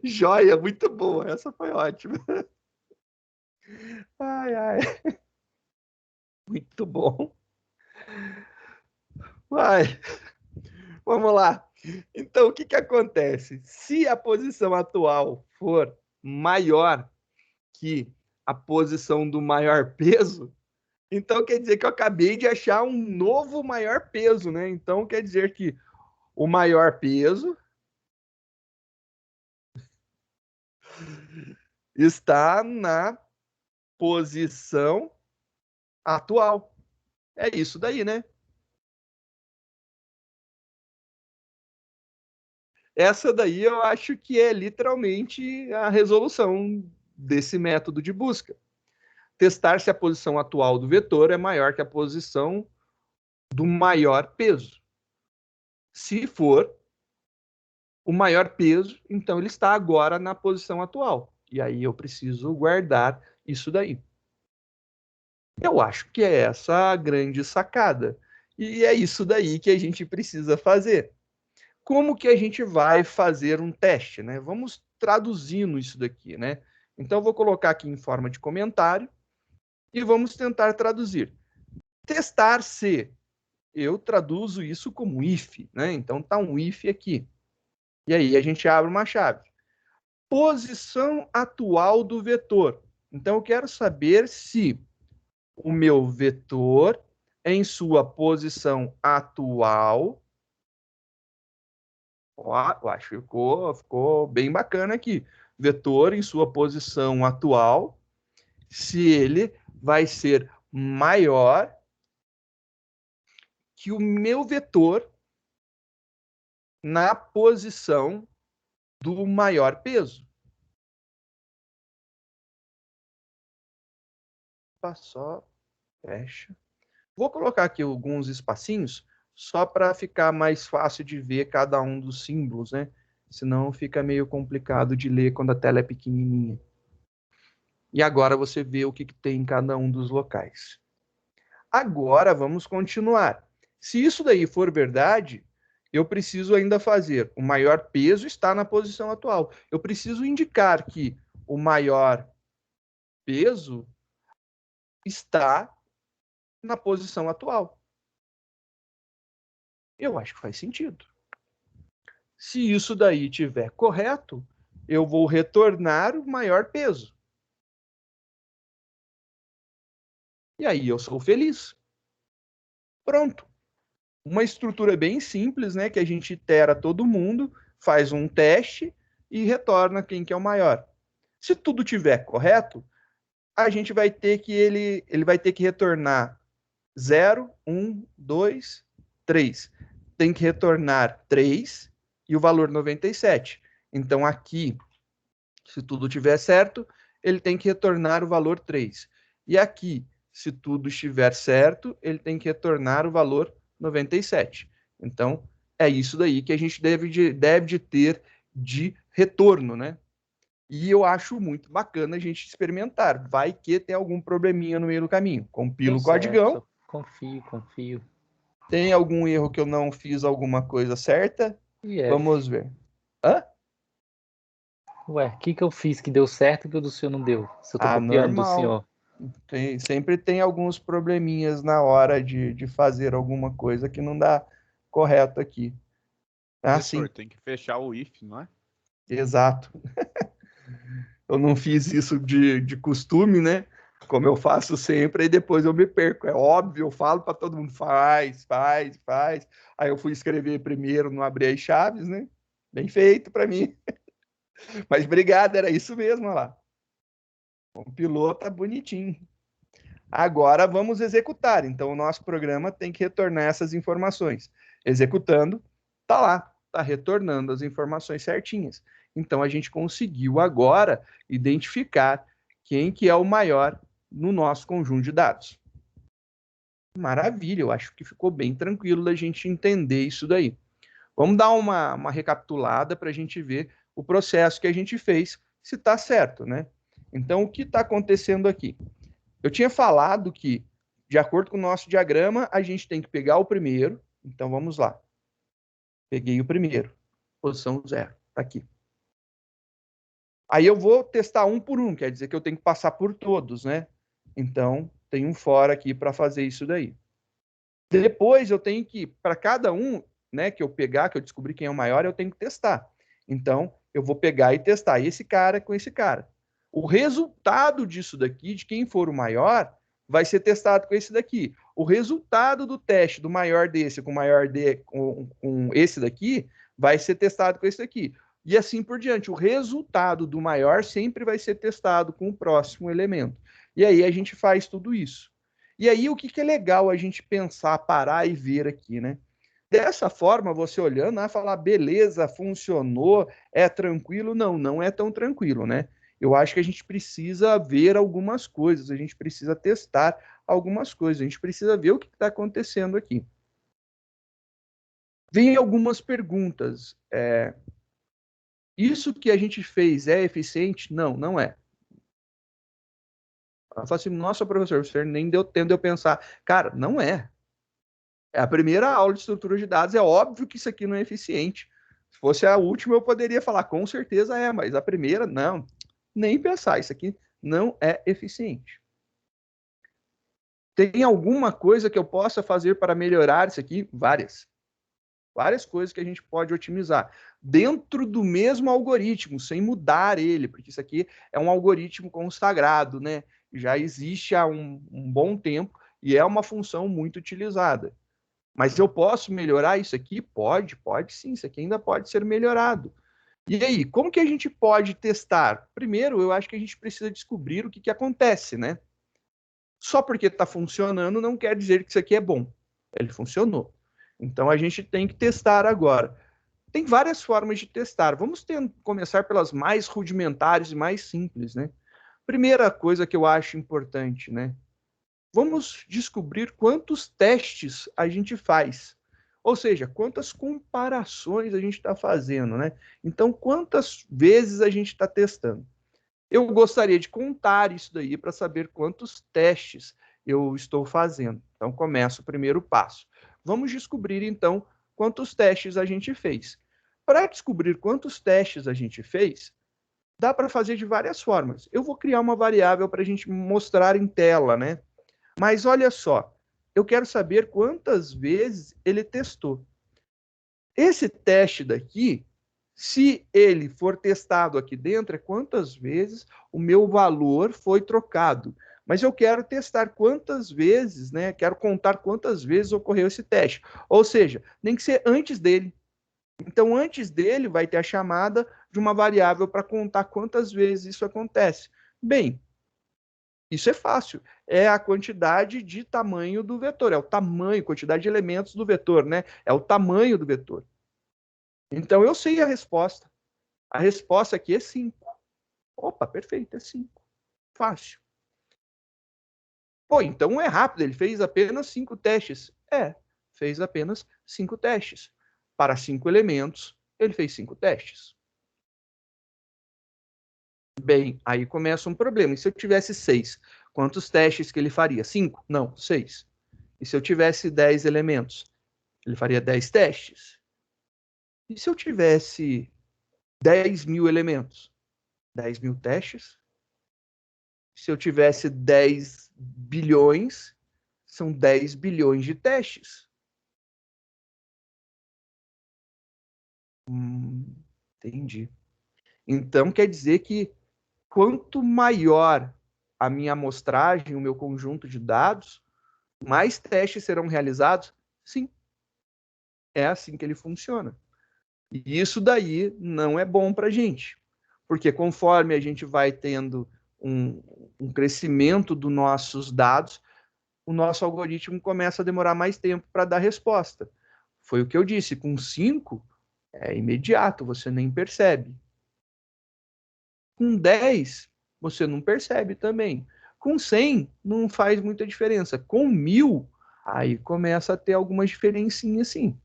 Joia, muito boa. Essa foi ótima. Ai. Muito bom. Vai. Vamos lá. Então, o que acontece? Se a posição atual for maior que a posição do maior peso, então quer dizer que eu acabei de achar um novo maior peso, né? Então quer dizer que o maior peso está na posição atual. É isso daí, né? Essa daí eu acho que é literalmente a resolução desse método de busca. Testar se a posição atual do vetor é maior que a posição do maior peso. Se for o maior peso, então ele está agora na posição atual. E aí eu preciso guardar isso daí. Eu acho que é essa a grande sacada. E é isso daí que a gente precisa fazer. Como que a gente vai fazer um teste, né? Vamos traduzindo isso daqui, né? Então, eu vou colocar aqui em forma de comentário e vamos tentar traduzir. Testar se. Eu traduzo isso como if, né? Então, tá um if aqui. E aí, a gente abre uma chave. Posição atual do vetor. Então, eu quero saber se o meu vetor em sua posição atual. Ó, eu acho que ficou bem bacana aqui. Vetor em sua posição atual, se ele vai ser maior que o meu vetor na posição do maior peso. Só fecha. Vou colocar aqui alguns espacinhos só para ficar mais fácil de ver cada um dos símbolos, né? Senão fica meio complicado de ler quando a tela é pequenininha. E agora você vê o que tem em cada um dos locais. Agora vamos continuar. Se isso daí for verdade, eu preciso ainda fazer o maior peso está na posição atual. Eu preciso indicar que o maior peso está na posição atual. Eu acho que faz sentido. Se isso daí estiver correto, eu vou retornar o maior peso. E aí eu sou feliz. Pronto. Uma estrutura bem simples, né? Que a gente itera todo mundo, faz um teste e retorna quem que é o maior. Se tudo estiver correto, a gente vai ter que ele vai ter que retornar 0, 1, 2, 3. Tem que retornar 3 e o valor 97. Então, aqui, se tudo estiver certo, ele tem que retornar o valor 3. E aqui, se tudo estiver certo, ele tem que retornar o valor 97. Então, é isso daí que a gente deve de ter de retorno, né? E eu acho muito bacana a gente experimentar. Vai que tem algum probleminha no meio do caminho. Compila o codigão. Confio. Tem algum erro que eu não fiz alguma coisa certa? Vamos ver. Hã? Ué, o que eu fiz que deu certo e que o do senhor não deu? Se eu tô copiando normal. do senhor. Sempre tem alguns probleminhas na hora de fazer alguma coisa que não dá correto aqui. Professor, tem que fechar o if, não é? Exato. Eu não fiz isso de costume, né? Como eu faço sempre, e depois eu me perco. É óbvio, eu falo para todo mundo, faz. Aí eu fui escrever primeiro, não abri as chaves, né? Bem feito para mim. Mas obrigado, era isso mesmo, olha lá. Compilou, tá bonitinho. Agora vamos executar. Então o nosso programa tem que retornar essas informações. Executando, tá lá, tá retornando as informações certinhas. Então a gente conseguiu agora identificar quem que é o maior no nosso conjunto de dados. Maravilha, eu acho que ficou bem tranquilo da gente entender isso daí. Vamos dar uma recapitulada para a gente ver o processo que a gente fez, se está certo, né? Então, o que está acontecendo aqui? Eu tinha falado que, de acordo com o nosso diagrama, a gente tem que pegar o primeiro. Então, vamos lá. Peguei o primeiro. Posição 0. Está aqui. Aí eu vou testar um por um, quer dizer que eu tenho que passar por todos, né? Então, tem um fora aqui para fazer isso daí. Depois, eu tenho que, para cada um, né, que eu pegar, que eu descobrir quem é o maior, eu tenho que testar. Então, eu vou pegar e testar esse cara com esse cara. O resultado disso daqui, de quem for o maior, vai ser testado com esse daqui. O resultado do teste do maior desse com o maior com esse daqui, vai ser testado com esse daqui. E assim por diante. O resultado do maior sempre vai ser testado com o próximo elemento. E aí a gente faz tudo isso. E aí o que é legal a gente pensar, parar e ver aqui, né? Dessa forma, você olhando, vai falar, beleza, funcionou, é tranquilo. Não, não é tão tranquilo, né? Eu acho que a gente precisa ver algumas coisas, a gente precisa testar algumas coisas, a gente precisa ver o que está acontecendo aqui. Vem algumas perguntas. Isso que a gente fez é eficiente? Não, não é. Eu falo assim, nossa, professor, você nem deu tempo de eu pensar. Cara, não é. É a primeira aula de estrutura de dados, é óbvio que isso aqui não é eficiente. Se fosse a última, eu poderia falar, com certeza é, mas a primeira, não. Nem pensar, isso aqui não é eficiente. Tem alguma coisa que eu possa fazer para melhorar isso aqui? Várias. Várias coisas que a gente pode otimizar. Dentro do mesmo algoritmo, sem mudar ele, porque isso aqui é um algoritmo consagrado, né? já existe há um bom tempo e é uma função muito utilizada. Mas eu posso melhorar isso aqui? Pode sim, isso aqui ainda pode ser melhorado. E aí, como que a gente pode testar? Primeiro, eu acho que a gente precisa descobrir o que acontece, né? Só porque está funcionando não quer dizer que isso aqui é bom. Ele funcionou. Então, a gente tem que testar agora. Tem várias formas de testar. Vamos começar pelas mais rudimentares e mais simples, né? Primeira coisa que eu acho importante, né? Vamos descobrir quantos testes a gente faz. Ou seja, quantas comparações a gente está fazendo, né? Então, quantas vezes a gente está testando? Eu gostaria de contar isso daí para saber quantos testes eu estou fazendo. Então, começa o primeiro passo. Vamos descobrir, então, quantos testes a gente fez. Para descobrir quantos testes a gente fez, dá para fazer de várias formas. Eu vou criar uma variável para a gente mostrar em tela, né? Mas olha só, eu quero saber quantas vezes ele testou. Esse teste daqui, se ele for testado aqui dentro, é quantas vezes o meu valor foi trocado. Mas eu quero testar quantas vezes, né? Quero contar quantas vezes ocorreu esse teste. Ou seja, tem que ser antes dele. Então, antes dele, vai ter a chamada de uma variável para contar quantas vezes isso acontece. Bem, isso é fácil. É a quantidade de tamanho do vetor. É o tamanho, quantidade de elementos do vetor, né? É o tamanho do vetor. Então, eu sei a resposta. A resposta aqui é 5. Opa, perfeito, é 5. Fácil. Pô, então é rápido. Ele fez apenas 5 testes. Fez apenas 5 testes. Para 5 elementos, ele fez 5 testes. Bem, aí começa um problema. E se eu tivesse 6? Quantos testes que ele faria? 5? Não, 6. E se eu tivesse 10 elementos? Ele faria 10 testes. E se eu tivesse 10.000 elementos? 10.000 testes. Se eu tivesse 10 bilhões, são 10 bilhões de testes. Entendi. Então, quer dizer que quanto maior a minha amostragem, o meu conjunto de dados, mais testes serão realizados? Sim. É assim que ele funciona. E isso daí não é bom para a gente. Porque conforme a gente vai tendo um crescimento dos nossos dados, o nosso algoritmo começa a demorar mais tempo para dar resposta. Foi o que eu disse, com 5 é imediato, você nem percebe. Com 10, você não percebe também. Com 100, não faz muita diferença. Com 1.000, aí começa a ter algumas diferencinhas, sim.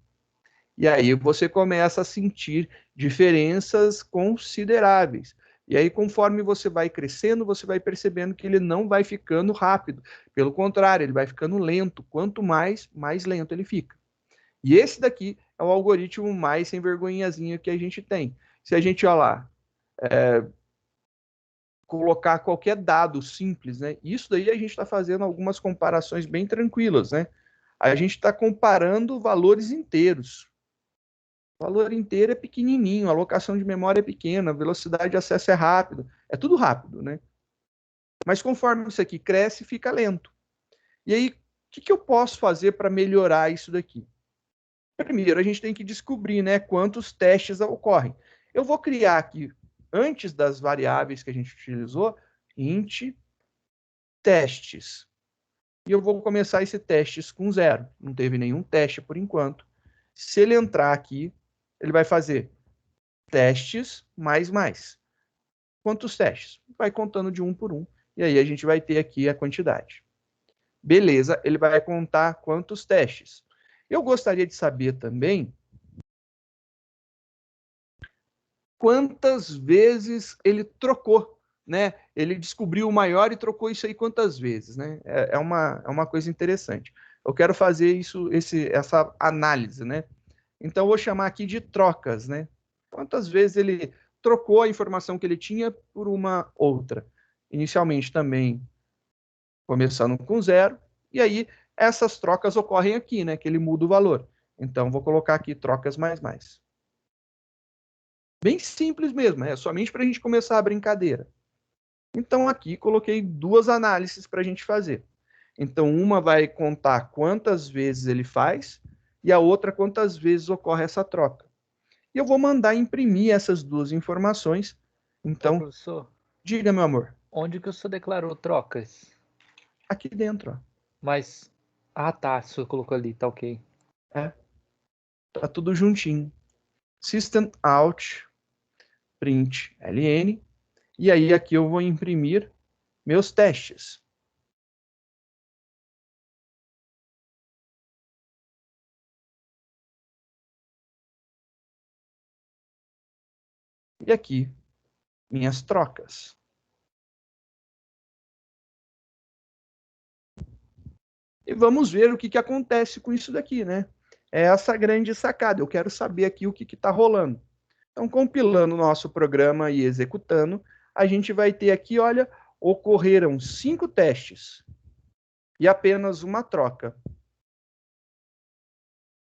E aí você começa a sentir diferenças consideráveis. E aí, conforme você vai crescendo, você vai percebendo que ele não vai ficando rápido. Pelo contrário, ele vai ficando lento. Quanto mais lento ele fica. E esse daqui é o algoritmo mais sem vergonhazinha que a gente tem. Se a gente, olha lá, colocar qualquer dado simples, né? Isso daí a gente está fazendo algumas comparações bem tranquilas, né? A gente está comparando valores inteiros. O valor inteiro é pequenininho, a alocação de memória é pequena, a velocidade de acesso é rápida, é tudo rápido, né? Mas conforme isso aqui cresce, fica lento. E aí, o que eu posso fazer para melhorar isso daqui? Primeiro, a gente tem que descobrir, né, quantos testes ocorrem. Eu vou criar aqui, antes das variáveis que a gente utilizou, int testes. E eu vou começar esse testes com 0. Não teve nenhum teste por enquanto. Se ele entrar aqui, ele vai fazer testes mais. Quantos testes? Vai contando de um por um. E aí a gente vai ter aqui a quantidade. Beleza, ele vai contar quantos testes. Eu gostaria de saber também quantas vezes ele trocou, né? Ele descobriu o maior e trocou isso aí quantas vezes, né? É uma coisa interessante. Eu quero fazer essa análise, né? Então, eu vou chamar aqui de trocas, né? Quantas vezes ele trocou a informação que ele tinha por uma outra. Inicialmente também começando com 0, e aí essas trocas ocorrem aqui, né? Que ele muda o valor. Então, vou colocar aqui trocas mais. Bem simples mesmo, é somente para a gente começar a brincadeira. Então, aqui coloquei duas análises para a gente fazer. Então, uma vai contar quantas vezes ele faz e a outra quantas vezes ocorre essa troca. E eu vou mandar imprimir essas duas informações. Então, professor, diga, meu amor. onde que o senhor declarou trocas? Aqui dentro, ó. Mas, tá, o senhor colocou ali, tá ok. Tá tudo juntinho. System out, print ln. E aí aqui eu vou imprimir meus testes. E aqui, minhas trocas. E vamos ver o que acontece com isso daqui, né? É essa grande sacada. Eu quero saber aqui o que está rolando. Então, compilando o nosso programa e executando, a gente vai ter aqui, olha, ocorreram 5 testes e apenas uma troca.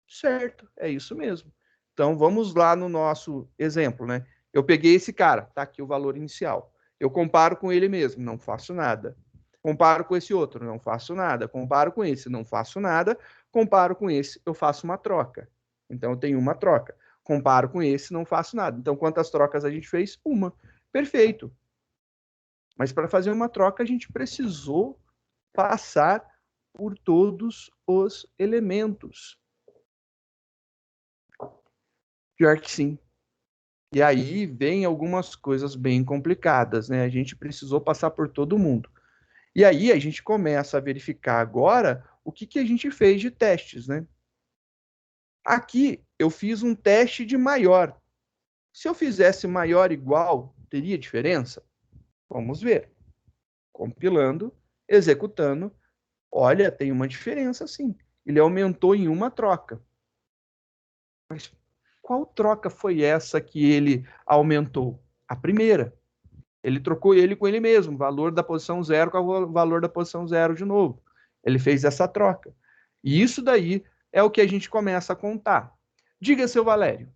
Certo, é isso mesmo. Então, vamos lá no nosso exemplo, né? Eu peguei esse cara, tá aqui o valor inicial. Eu comparo com ele mesmo, não faço nada. Comparo com esse outro, não faço nada. Comparo com esse, não faço nada. Comparo com esse, eu faço uma troca. Então, eu tenho uma troca. Comparo com esse, não faço nada. Então, quantas trocas a gente fez? Uma. Perfeito. Mas para fazer uma troca, a gente precisou passar por todos os elementos. Pior que sim. E aí vem algumas coisas bem complicadas, né? A gente precisou passar por todo mundo. E aí a gente começa a verificar agora o que a gente fez de testes, né? Aqui eu fiz um teste de maior. Se eu fizesse maior igual, teria diferença? Vamos ver. Compilando, executando. Olha, tem uma diferença sim. Ele aumentou em uma troca. Mas qual troca foi essa que ele aumentou? A primeira. Ele trocou ele com ele mesmo, valor da posição 0 com o valor da posição 0 de novo. Ele fez essa troca. E isso daí é o que a gente começa a contar. Diga, seu Valério.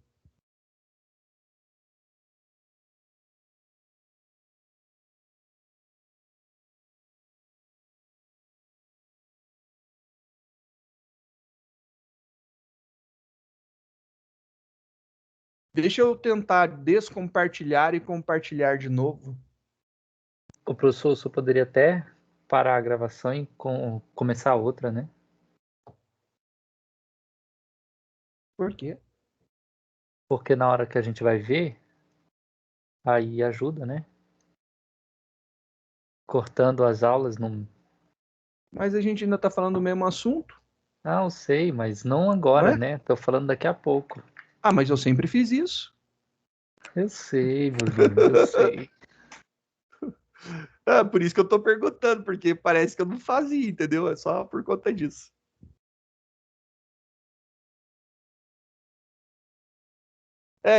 Deixa eu tentar descompartilhar e compartilhar de novo. O professor só poderia até parar a gravação e começar outra, né? Por quê? Porque na hora que a gente vai ver, aí ajuda, né? Cortando as aulas não. Mas a gente ainda está falando do mesmo assunto. Ah, eu sei, mas não Não agora, é? né? Tô falando daqui a pouco. Ah, mas eu sempre fiz isso. Eu sei, meu lindo, eu sei. Ah, por isso que eu tô perguntando, porque parece que eu não fazia, entendeu? É só por conta disso.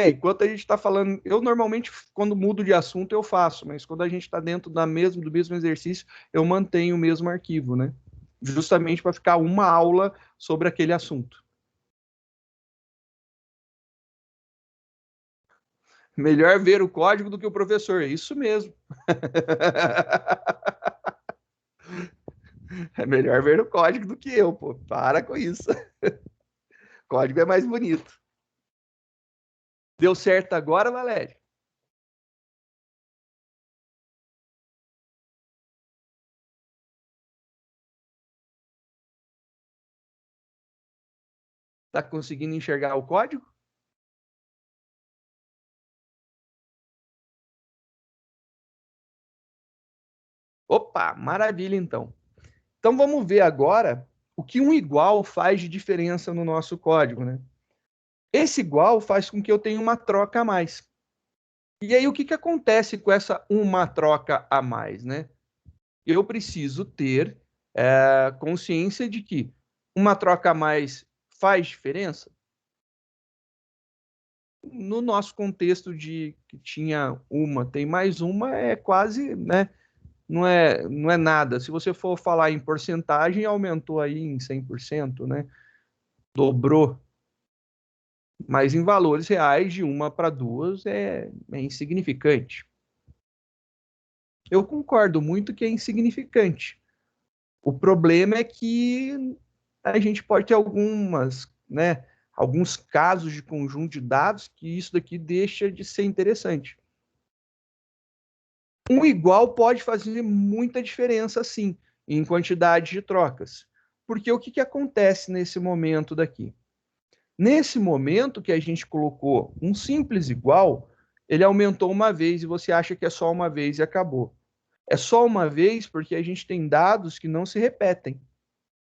Enquanto a gente está falando, eu normalmente, quando mudo de assunto, eu faço, mas quando a gente está dentro do mesmo exercício, eu mantenho o mesmo arquivo, né? Justamente para ficar uma aula sobre aquele assunto. Melhor ver o código do que o professor, é isso mesmo. É melhor ver o código do que eu, pô. Para com isso. Código é mais bonito. Deu certo agora, Valério? Tá conseguindo enxergar o código? Opa, maravilha então. Então vamos ver agora o que um igual faz de diferença no nosso código, né? Esse igual faz com que eu tenha uma troca a mais. E aí o que acontece com essa uma troca a mais, né? Eu preciso ter consciência de que uma troca a mais faz diferença. No nosso contexto de que tinha uma, tem mais uma, é quase, né? Não é nada. Se você for falar em porcentagem, aumentou aí em 100%, né? Dobrou. Mas em valores reais, de uma para duas, é insignificante. Eu concordo muito que é insignificante. O problema é que a gente pode ter alguns casos de conjunto de dados que isso daqui deixa de ser interessante. Um igual pode fazer muita diferença, sim, em quantidade de trocas. Porque o que acontece nesse momento daqui? Nesse momento que a gente colocou um simples igual, ele aumentou uma vez e você acha que é só uma vez e acabou. É só uma vez porque a gente tem dados que não se repetem.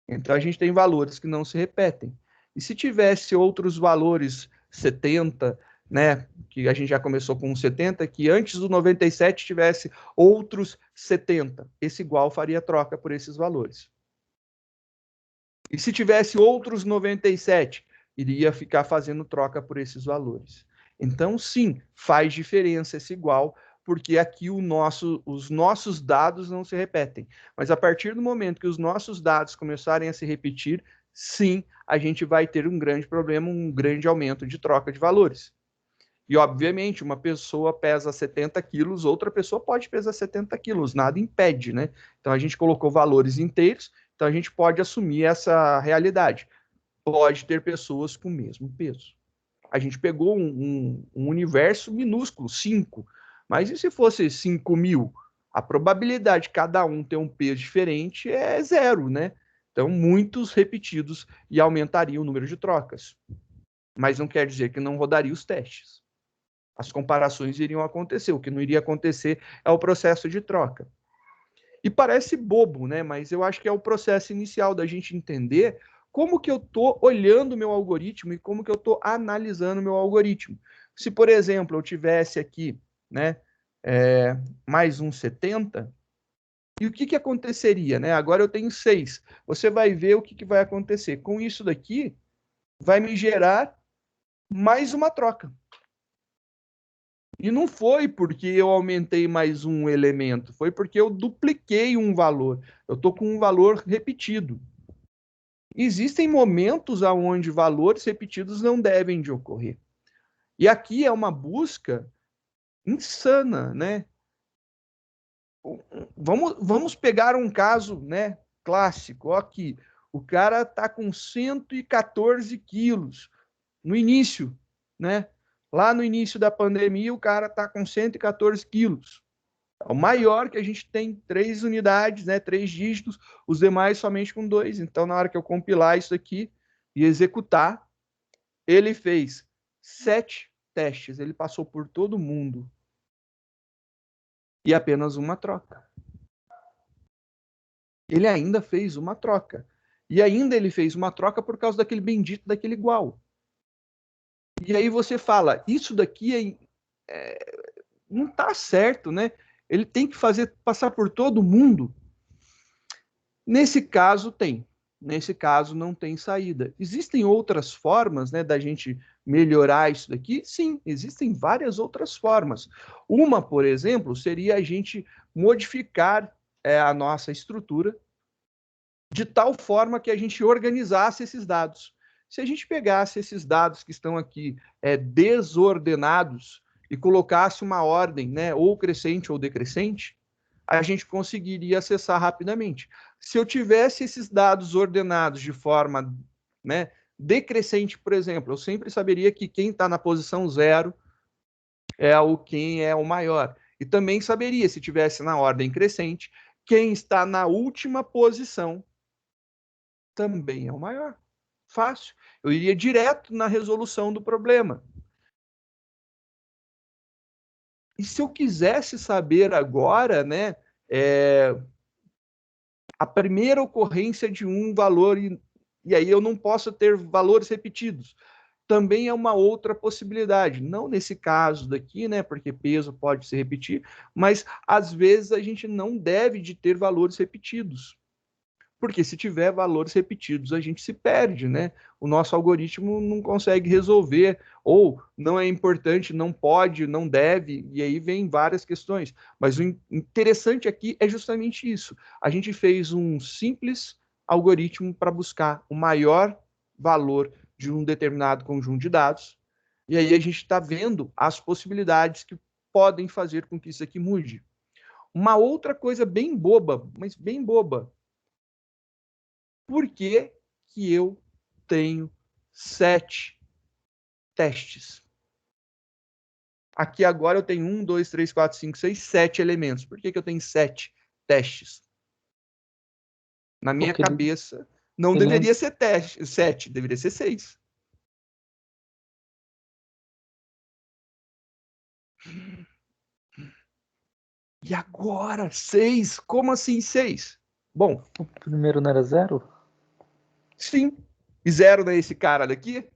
Então, a gente tem valores que não se repetem. E se tivesse outros valores, 70, né, que a gente já começou com 70, que antes do 97 tivesse outros 70, esse igual faria troca por esses valores. E se tivesse outros 97, iria ficar fazendo troca por esses valores. Então, sim, faz diferença esse igual, porque aqui os nossos dados não se repetem. Mas a partir do momento que os nossos dados começarem a se repetir, sim, a gente vai ter um grande problema, um grande aumento de troca de valores. E, obviamente, uma pessoa pesa 70 quilos, outra pessoa pode pesar 70 quilos, nada impede, né? Então, a gente colocou valores inteiros, então a gente pode assumir essa realidade. Pode ter pessoas com o mesmo peso. A gente pegou um universo minúsculo, 5, mas e se fosse 5.000? A probabilidade de cada um ter um peso diferente é 0, né? Então, muitos repetidos e aumentaria o número de trocas. Mas não quer dizer que não rodaria os testes. As comparações iriam acontecer. O que não iria acontecer é o processo de troca. E parece bobo, né? Mas eu acho que é o processo inicial da gente entender como que eu estou olhando o meu algoritmo e como que eu estou analisando o meu algoritmo. Se, por exemplo, eu tivesse aqui, né, mais um 70, e o que aconteceria, né? Agora eu tenho 6. Você vai ver o que vai acontecer. Com isso daqui, vai me gerar mais uma troca. E não foi porque eu aumentei mais um elemento, foi porque eu dupliquei um valor. Eu estou com um valor repetido. Existem momentos onde valores repetidos não devem de ocorrer. E aqui é uma busca insana, né? Vamos pegar um caso, né, clássico. Ó, aqui, o cara está com 114 quilos no início, né? Lá no início da pandemia, o cara está com 114 quilos. É o maior que a gente tem, 3 unidades, né? 3 dígitos, os demais somente com 2. Então, na hora que eu compilar isso aqui e executar, ele fez 7 testes. Ele passou por todo mundo. E apenas uma troca. Ele ainda fez uma troca. E ainda ele fez uma troca por causa daquele bendito, daquele igual. E aí você fala, isso daqui não está certo, né? Ele tem que passar por todo mundo. Nesse caso, tem. Nesse caso, não tem saída. Existem outras formas, né, da gente melhorar isso daqui? Sim, existem várias outras formas. Uma, por exemplo, seria a gente modificar a nossa estrutura de tal forma que a gente organizasse esses dados. Se a gente pegasse esses dados que estão aqui desordenados e colocasse uma ordem, né, ou crescente ou decrescente, a gente conseguiria acessar rapidamente. Se eu tivesse esses dados ordenados de forma, né, decrescente, por exemplo, eu sempre saberia que quem está na posição 0 quem é o maior. E também saberia, se tivesse na ordem crescente, quem está na última posição também é o maior. Fácil. Eu iria direto na resolução do problema. E se eu quisesse saber agora, né, a primeira ocorrência de um valor, e aí eu não posso ter valores repetidos, também é uma outra possibilidade. Não nesse caso daqui, né, porque peso pode se repetir, mas às vezes a gente não deve de ter valores repetidos. Porque se tiver valores repetidos, a gente se perde, né? O nosso algoritmo não consegue resolver, ou não é importante, não pode, não deve, e aí vem várias questões. Mas o interessante aqui é justamente isso. A gente fez um simples algoritmo para buscar o maior valor de um determinado conjunto de dados, e aí a gente está vendo as possibilidades que podem fazer com que isso aqui mude. Uma outra coisa bem boba, mas bem boba. Por que que eu tenho 7 testes? Aqui agora eu tenho 1, 2, 3, 4, 5, 6, 7 elementos. Por que que eu tenho 7 testes? Na minha cabeça, não deveria ser 7, deveria ser 6. E agora, 6? Como assim 6? Bom, o primeiro não era 0? Sim. E 0 não é esse cara daqui?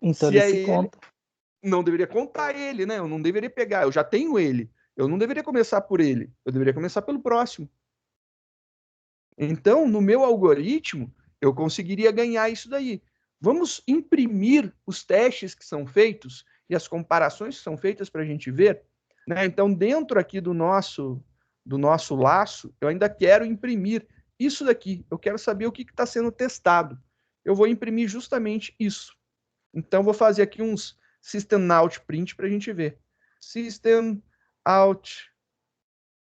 Então Se ele é se ele, conta. não deveria contar ele, né? Eu não deveria pegar, eu já tenho ele. Eu não deveria começar por ele, eu deveria começar pelo próximo. Então, no meu algoritmo, eu conseguiria ganhar isso daí. Vamos imprimir os testes que são feitos e as comparações que são feitas para a gente ver, né? Então, dentro aqui do nosso laço, eu ainda quero imprimir isso daqui. Eu quero saber o que está sendo testado. Eu vou imprimir justamente isso. Então, vou fazer aqui uns system out print para a gente ver. System out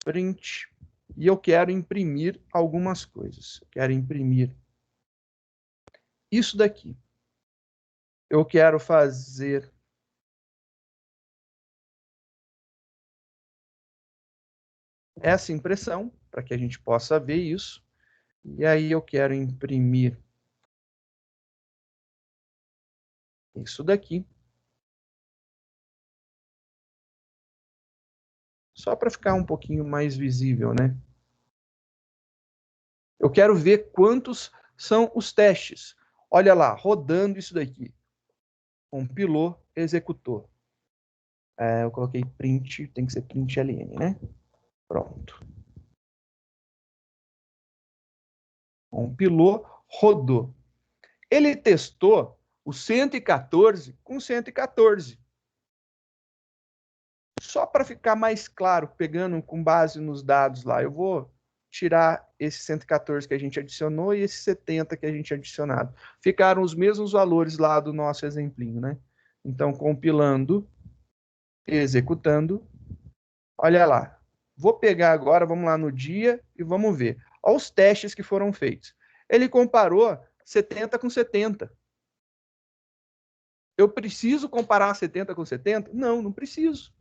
print. E eu quero imprimir algumas coisas. Eu quero imprimir isso daqui. Eu quero fazer essa impressão, para que a gente possa ver isso. E aí eu quero imprimir isso daqui. Só para ficar um pouquinho mais visível, né? Eu quero ver quantos são os testes. Olha lá, rodando isso daqui. Compilou, executou. Eu coloquei print, tem que ser println, né? Pronto. Compilou, rodou. Ele testou o 114 com 114. Só para ficar mais claro, pegando com base nos dados lá, eu vou tirar esse 114 que a gente adicionou e esse 70 que a gente adicionado. Ficaram os mesmos valores lá do nosso exemplinho, né? Então, compilando, executando. Olha lá. Vou pegar agora, vamos lá no dia e vamos ver. Olha os testes que foram feitos. Ele comparou 70 com 70. Eu preciso comparar 70 com 70? Não, não preciso.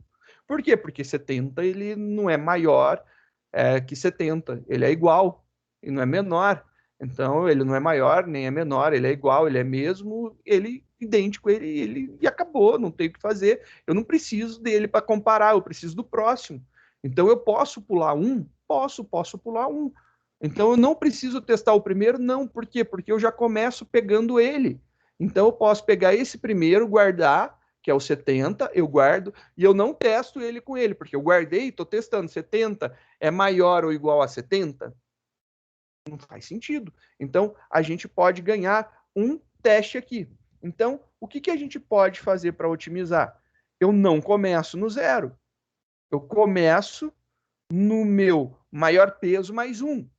Por quê? Porque 70 ele não é maior que 70. Ele é igual e não é menor. Então, ele não é maior nem é menor, ele é igual, ele é mesmo, ele idêntico, ele e acabou, não tem o que fazer. Eu não preciso dele para comparar, eu preciso do próximo. Então, eu posso pular um? Posso pular um. Então, eu não preciso testar o primeiro? Não. Por quê? Porque eu já começo pegando ele. Então, eu posso pegar esse primeiro, guardar, que é o 70, eu guardo, e eu não testo ele com ele, porque eu guardei, estou testando 70, é maior ou igual a 70? Não faz sentido. Então, a gente pode ganhar um teste aqui. Então, o que, que a gente pode fazer para otimizar? Eu não começo no 0. Eu começo no meu maior peso mais 1.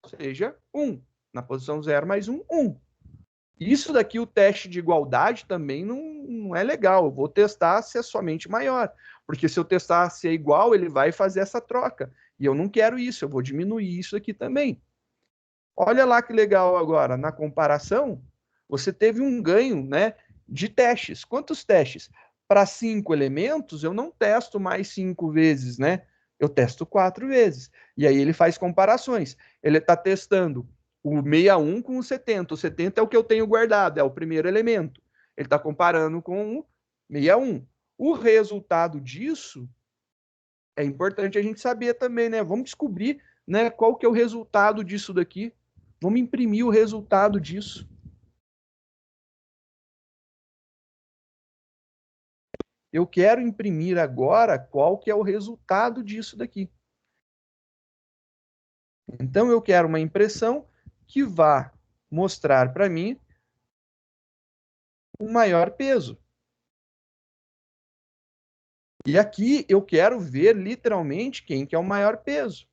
Ou seja, 1. Na posição 0 mais 1, 1. Isso daqui, o teste de igualdade também não é legal. Eu vou testar se é somente maior. Porque se eu testar se é igual, ele vai fazer essa troca. E eu não quero isso, eu vou diminuir isso aqui também. Olha lá que legal agora, na comparação, você teve um ganho, né, de testes. Quantos testes? Para 5 elementos, eu não testo mais 5 vezes, né? Eu testo 4 vezes. E aí ele faz comparações. Ele está testando o 61 com o 70. O 70 é o que eu tenho guardado, é o primeiro elemento. Ele está comparando com o 61. O resultado disso é importante a gente saber também, né? Vamos descobrir, né, qual que é o resultado disso daqui. Vamos imprimir o resultado disso. Eu quero imprimir agora qual que é o resultado disso daqui. Então, eu quero uma impressão que vá mostrar para mim o maior peso. E aqui eu quero ver literalmente quem que é o maior peso.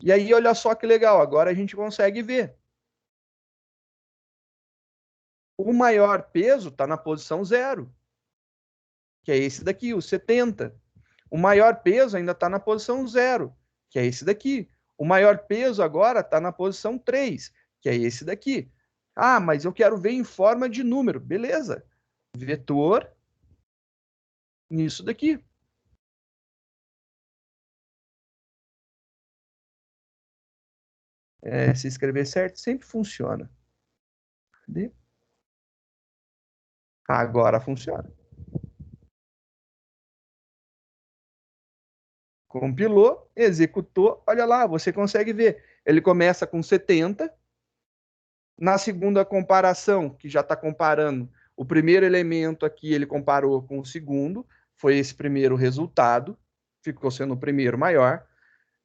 E aí, olha só que legal, agora a gente consegue ver. O maior peso está na posição 0, que é esse daqui, o 70. O maior peso ainda está na posição 0, que é esse daqui. O maior peso agora está na posição 3, que é esse daqui. Ah, mas eu quero ver em forma de número. Beleza. Vetor nisso daqui. Se escrever certo, sempre funciona. Cadê? Agora funciona. Compilou, executou, olha lá, você consegue ver. Ele começa com 70. Na segunda comparação, que já está comparando, o primeiro elemento aqui ele comparou com o segundo, foi esse primeiro resultado, ficou sendo o primeiro maior.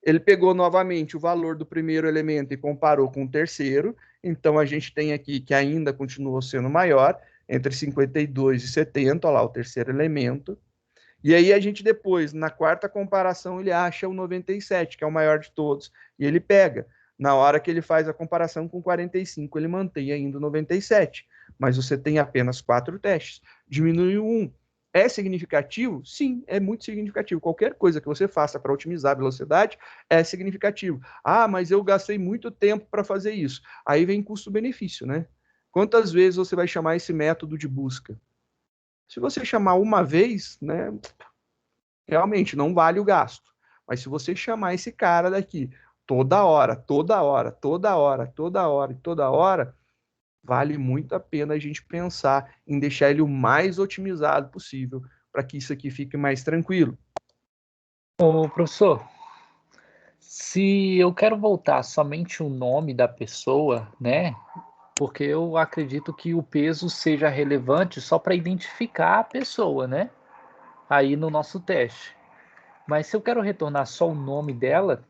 Ele pegou novamente o valor do primeiro elemento e comparou com o terceiro, então a gente tem aqui que ainda continuou sendo maior, entre 52 e 70, olha lá o terceiro elemento. E aí a gente depois, na quarta comparação, ele acha o 97, que é o maior de todos, e ele pega. Na hora que ele faz a comparação com 45, ele mantém ainda o 97. Mas você tem apenas 4 testes. Diminuiu 1. É significativo? Sim, é muito significativo. Qualquer coisa que você faça para otimizar a velocidade é significativo. Ah, mas eu gastei muito tempo para fazer isso. Aí vem custo-benefício, né? Quantas vezes você vai chamar esse método de busca? Se você chamar uma vez, né, realmente não vale o gasto. Mas se você chamar esse cara daqui toda hora, toda hora, toda hora, toda hora e toda hora, vale muito a pena a gente pensar em deixar ele o mais otimizado possível para que isso aqui fique mais tranquilo. Ô, professor, se eu quero voltar somente o nome da pessoa, né? Porque eu acredito que o peso seja relevante só para identificar a pessoa, né? Aí no nosso teste. Mas se eu quero retornar só o nome dela,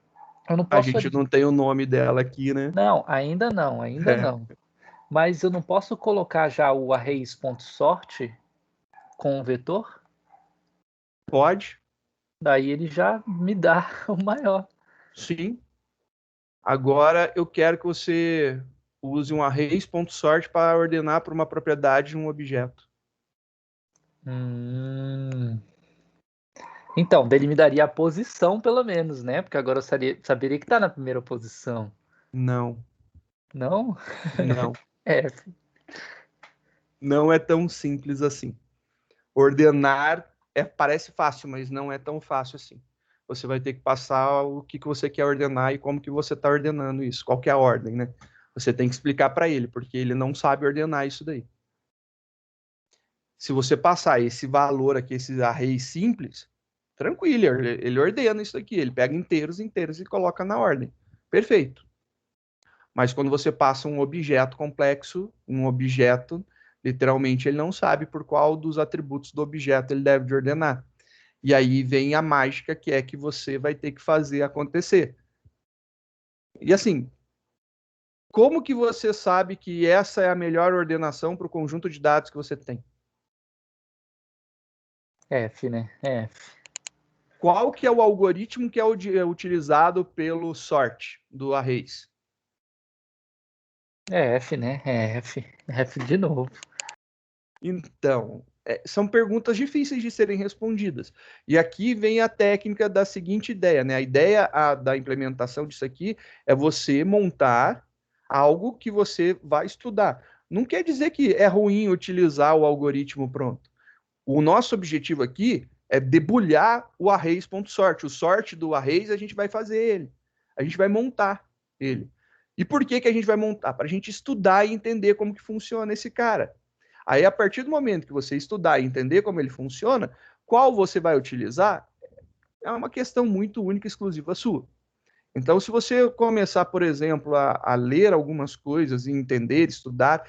eu não A posso. gente não tem o nome dela aqui, né? Não, ainda não, ainda não. Mas eu não posso colocar já o arrays.sort com o vetor? Pode? Daí ele já me dá o maior. Sim. Agora eu quero que você use um arrays.sort para ordenar para uma propriedade um objeto. Então, dele me daria a posição, pelo menos, né? Porque agora eu saberia que está na primeira posição. Não. Não? Não. F. Não é tão simples assim. Ordenar parece fácil, mas não é tão fácil assim. Você vai ter que passar o que você quer ordenar e como que você está ordenando isso, qual que é a ordem, né? Você tem que explicar para ele, porque ele não sabe ordenar isso daí. Se você passar esse valor aqui, esse array simples, tranquilo, ele ordena isso aqui, ele pega inteiros e coloca na ordem. Perfeito. Mas quando você passa um objeto complexo, um objeto, literalmente ele não sabe por qual dos atributos do objeto ele deve ordenar. E aí vem a mágica que é que você vai ter que fazer acontecer. E assim, como que você sabe que essa é a melhor ordenação para o conjunto de dados que você tem? F, né? F. Qual que é o algoritmo que é utilizado pelo sort do arrays? É F, né? É F. F de novo. Então, são perguntas difíceis de serem respondidas. E aqui vem a técnica da seguinte ideia, né? A ideia da implementação disso aqui é você montar algo que você vai estudar. Não quer dizer que é ruim utilizar o algoritmo pronto. O nosso objetivo aqui é debulhar o arrays.sort. O sort do arrays a gente vai fazer ele. A gente vai montar ele. E por que a gente vai montar? Para a gente estudar e entender como que funciona esse cara. Aí, a partir do momento que você estudar e entender como ele funciona, qual você vai utilizar é uma questão muito única e exclusiva sua. Então, se você começar, por exemplo, a ler algumas coisas e entender, estudar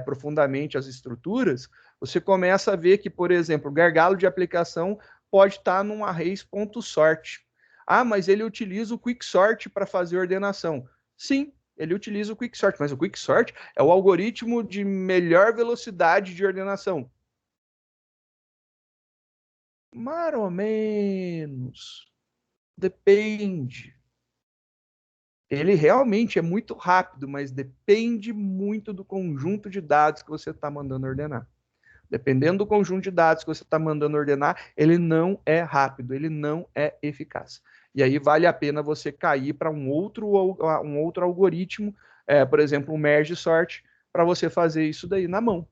profundamente as estruturas, você começa a ver que, por exemplo, o gargalo de aplicação pode estar num arrays.sort. Ah, mas ele utiliza o quicksort para fazer ordenação. Sim, ele utiliza o quicksort, mas o quicksort é o algoritmo de melhor velocidade de ordenação. Mais ou menos. Depende. ele realmente é muito rápido, mas depende muito do conjunto de dados que você está mandando ordenar. Dependendo do conjunto de dados que você está mandando ordenar, ele não é rápido, ele não é eficaz. E aí vale a pena você cair para um outro algoritmo, por exemplo, um merge sort, para você fazer isso daí na mão.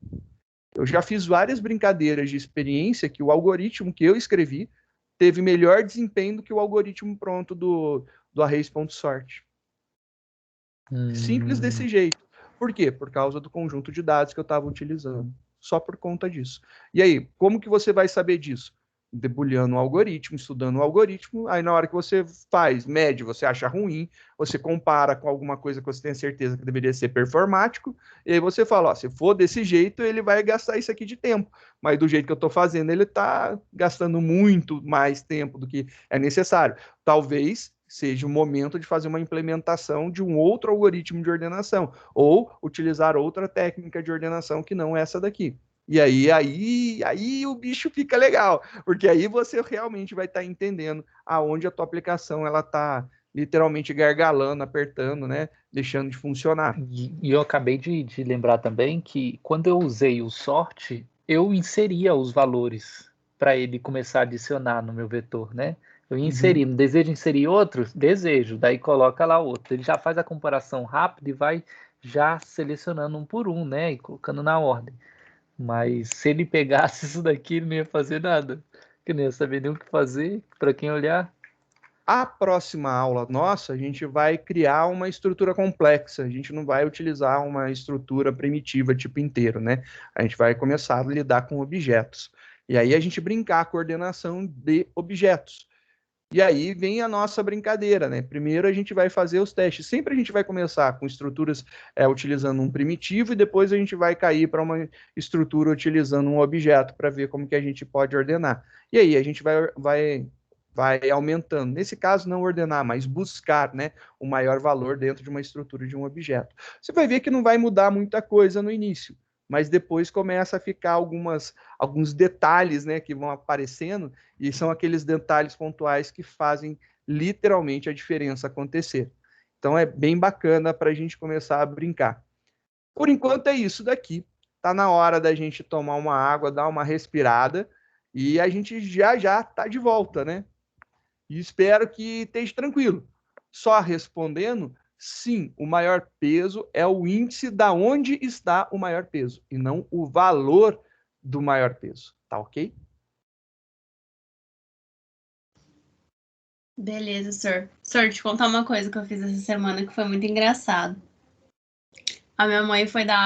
Eu já fiz várias brincadeiras de experiência que o algoritmo que eu escrevi teve melhor desempenho do que o algoritmo pronto do arrays.sort. Simples desse jeito. Por quê? Por causa do conjunto de dados que eu estava utilizando. Só por conta disso. E aí, como que você vai saber disso? Debulhando o algoritmo, estudando o algoritmo, aí na hora que você faz, mede, você acha ruim, você compara com alguma coisa que você tem certeza que deveria ser performático, e aí você fala, ó, se for desse jeito, ele vai gastar isso aqui de tempo, mas do jeito que eu estou fazendo, ele está gastando muito mais tempo do que é necessário. Talvez seja o momento de fazer uma implementação de um outro algoritmo de ordenação, ou utilizar outra técnica de ordenação que não essa daqui. E aí o bicho fica legal, porque aí você realmente vai estar entendendo aonde a tua aplicação ela está literalmente gargalando, apertando, né, deixando de funcionar. E eu acabei de lembrar também que quando eu usei o sort, eu inseria os valores para ele começar a adicionar no meu vetor, né? Eu ia inserindo, desejo inserir outros? Desejo, daí coloca lá outro. Ele já faz a comparação rápida e vai já selecionando um por um, né? E colocando na ordem. Mas se ele pegasse isso daqui, ele não ia fazer nada. Que não ia saber nem o que fazer, para quem olhar. A próxima aula nossa, a gente vai criar uma estrutura complexa, a gente não vai utilizar uma estrutura primitiva tipo inteiro, né? A gente vai começar a lidar com objetos. E aí a gente brincar com a coordenação de objetos. E aí vem a nossa brincadeira, né? Primeiro a gente vai fazer os testes. Sempre a gente vai começar com estruturas utilizando um primitivo e depois a gente vai cair para uma estrutura utilizando um objeto para ver como que a gente pode ordenar. E aí a gente vai aumentando. Nesse caso, não ordenar, mas buscar, né, o maior valor dentro de uma estrutura de um objeto. Você vai ver que não vai mudar muita coisa no início, mas depois começa a ficar alguns detalhes, né, que vão aparecendo, e são aqueles detalhes pontuais que fazem literalmente a diferença acontecer. Então é bem bacana para a gente começar a brincar. Por enquanto é isso daqui. Tá na hora da gente tomar uma água, dar uma respirada, e a gente já tá de volta, né? E espero que esteja tranquilo. Só respondendo, sim, o maior peso é o índice da onde está o maior peso, e não o valor do maior peso. Tá ok? Beleza, senhor. Senhor, te contar uma coisa que eu fiz essa semana que foi muito engraçado. A minha mãe foi dar